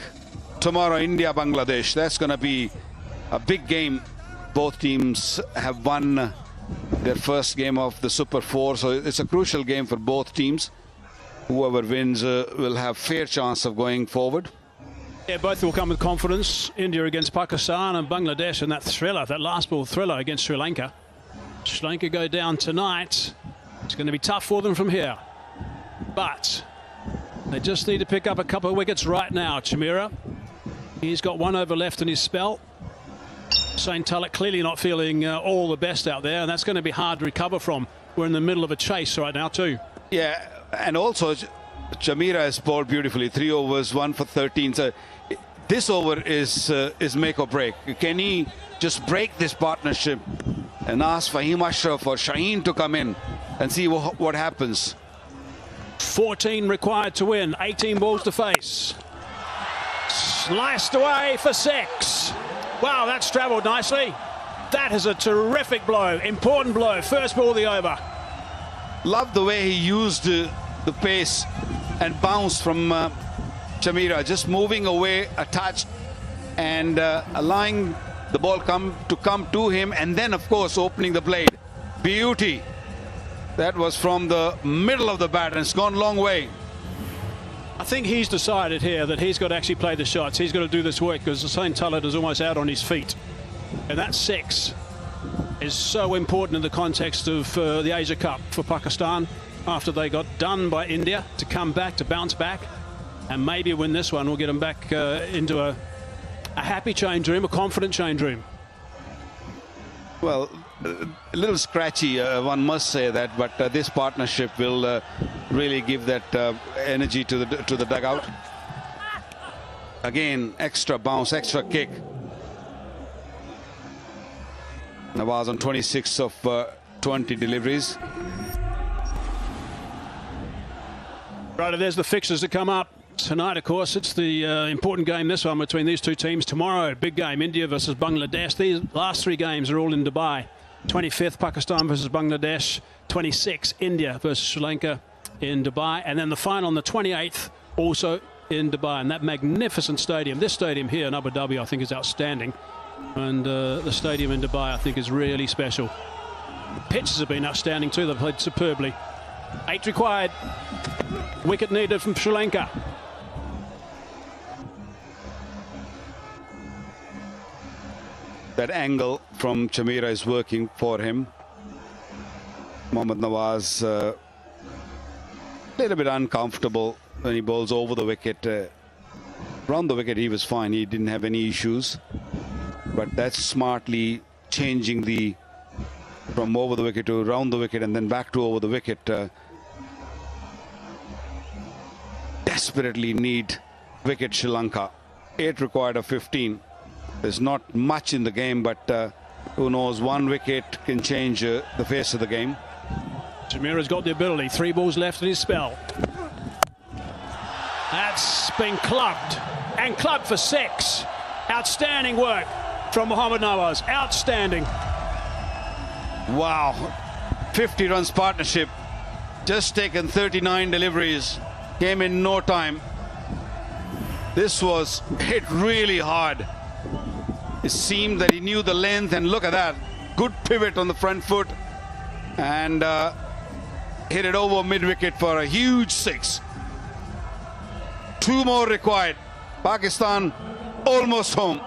tomorrow, India, Bangladesh. That's going to be a big game. Both teams have won their first game of the Super 4, so it's a crucial game for both teams. Whoever wins will have fair chance of going forward. Yeah, both will come with confidence. India against Pakistan and Bangladesh, and that thriller, that last ball thriller against Sri Lanka. Sri Lanka go down tonight. It's going to be tough for them from here, but they just need to pick up a couple of wickets right now. Chameera, he's got 1 over left in his spell. Hussain Thalat clearly not feeling all the best out there, and that's going to be hard to recover from. We're in the middle of a chase right now too. Yeah, and also Chameera has bowled beautifully. 3 overs, 1 for 13. So this over is make or break. Can he just break this partnership and ask Fahim Ashraf or Shaheen to come in and see what happens? 14 required to win, 18 balls to face. Sliced away for 6. Wow, that's travelled nicely. That is a terrific blow, important blow. First ball of the over. Love the way he used the pace and bounce from Chameera, just moving away a touch and allowing the ball come to him, and then of course opening the blade. Beauty. That was from the middle of the bat, and it's gone a long way. I think he's decided here that he's got to actually play the shots. He's got to do this work because Hussain Thalat is almost out on his feet. And that's 6. is so important in the context of the Asia Cup for Pakistan after they got done by India, to come back, to bounce back, and maybe win this one will get them back into a happy change room, a confident change room. Well, a little scratchy, one must say that, but this partnership will really give that energy to the dugout. Again, extra bounce, extra kick. Nawaz on 26 of 20 deliveries. Right, there's the fixtures that come up tonight. Of course, it's the important game, this one, between these two teams. Tomorrow, big game, India versus Bangladesh. These last three games are all in Dubai. 25th, Pakistan versus Bangladesh. 26th, India versus Sri Lanka in Dubai. And then the final on the 28th, also in Dubai. And that magnificent stadium, this stadium here in Abu Dhabi, I think is outstanding. And the stadium in Dubai, I think, is really special. The pitches have been outstanding too. They've played superbly. 8 required. Wicket needed from Sri Lanka. That angle from Chameera is working for him. Mohammad Nawaz a little bit uncomfortable when he bowls over the wicket. Round the wicket he was fine, he didn't have any issues, but that's smartly changing from over the wicket to round the wicket and then back to over the wicket. Desperately need wicket Sri Lanka. 8 required of 15. There's not much in the game, but who knows, one wicket can change the face of the game. Chameera's got the ability. 3 balls left in his spell. That's been clubbed, and clubbed for 6. Outstanding work from Mohammad Nawaz. Outstanding. Wow. 50 runs partnership. Just taken 39 deliveries. Came in no time. This was hit really hard. It seemed that he knew the length, and look at that. Good pivot on the front foot. And hit it over mid-wicket for a huge 6. 2 more required. Pakistan almost home.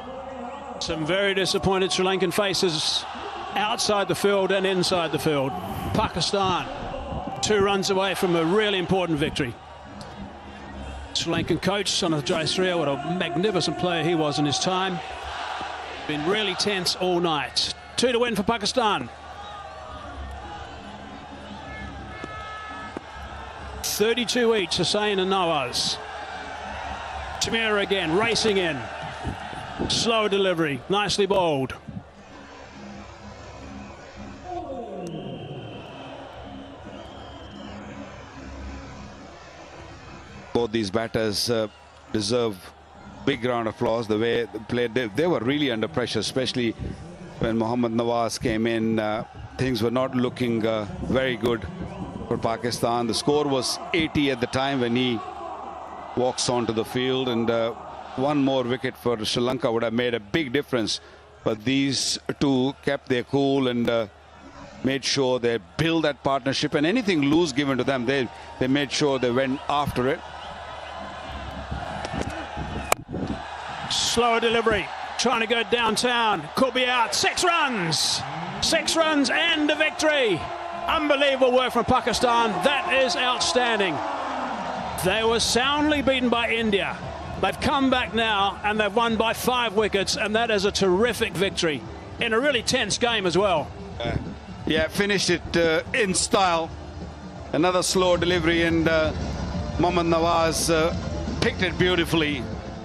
Some very disappointed Sri Lankan faces outside the field and inside the field. Pakistan 2 runs away from a really important victory. Sri Lankan coach, son of Jayasuriya, what a magnificent player he was in his time. Been really tense all night. 2 to win for Pakistan. 32 each, Hussain and Nawaz. Chameera again, racing in. Slow delivery, nicely bowled. Both these batters deserve big round of applause. The way they played, they were really under pressure, especially when Mohammad Nawaz came in. Things were not looking very good for Pakistan. The score was 80 at the time when he walks onto the field, and one more wicket for Sri Lanka would have made a big difference. But these two kept their cool and made sure they built that partnership, and anything loose given to them, they made sure they went after it. Slower delivery, trying to go downtown, could be out. 6 runs, 6 runs and a victory. Unbelievable work from Pakistan. That is outstanding. They were soundly beaten by India. They've come back now and they've won by 5 wickets, and that is a terrific victory in a really tense game as well. Yeah, finished it in style. Another slow delivery, and Mohammad Nawaz picked it beautifully.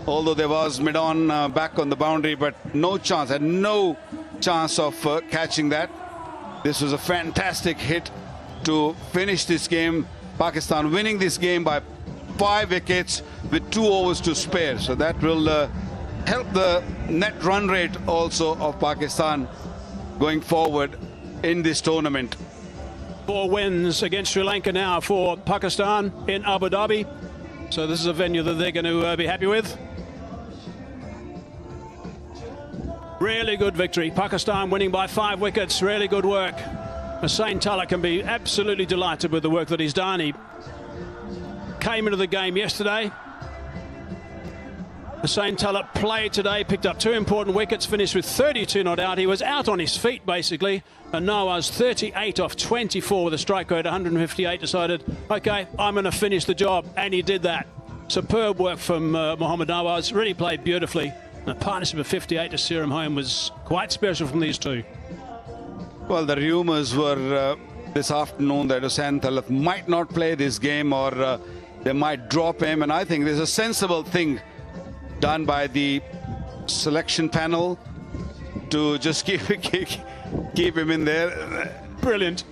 Although there was mid-on back on the boundary, but no chance, had no chance of catching that. This was a fantastic hit to finish this game. Pakistan winning this game by 5 wickets with 2 overs to spare. So that will help the net run rate also of Pakistan going forward in this tournament. 4 wins against Sri Lanka now for Pakistan in Abu Dhabi. So this is a venue that they're going to be happy with. Really good victory. Pakistan winning by 5 wickets. Really good work. Hussain Tulloch can be absolutely delighted with the work that he's done. He came into the game yesterday Hussain Talat played today, picked up 2 important wickets, finished with 32 not out. He was out on his feet, basically. And Nawaz, 38 off 24 with a strike rate 158, decided, OK, I'm going to finish the job. And he did that. Superb work from Mohammad Nawaz. Really played beautifully. And a partnership of 58 to see him home was quite special from these two. Well, the rumours were this afternoon that Hussain Talat might not play this game, or they might drop him. And I think there's a sensible thing done by the selection panel to just keep him in there. Brilliant.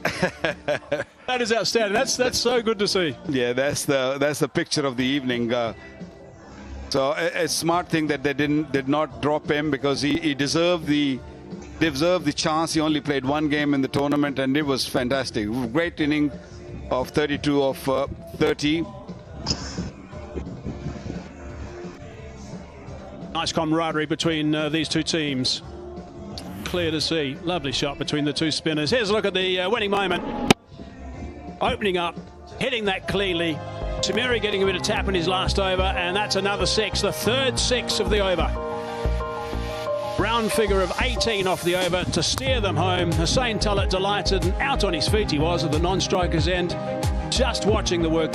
That is outstanding. That's so good to see. Yeah, that's the picture of the evening. So a smart thing that they did not drop him, because he deserved the chance. He only played 1 game in the tournament, and it was fantastic. Great inning of 32 of 30. Nice camaraderie between these two teams. Clear to see. Lovely shot between the two spinners. Here's a look at the winning moment. Opening up, hitting that cleanly. Chameera getting a bit of tap in his last over, and that's another 6, the 3rd 6 of the over. Round figure of 18 off the over to steer them home. Hussain Talat delighted, and out on his feet he was at the non-striker's end, just watching the work.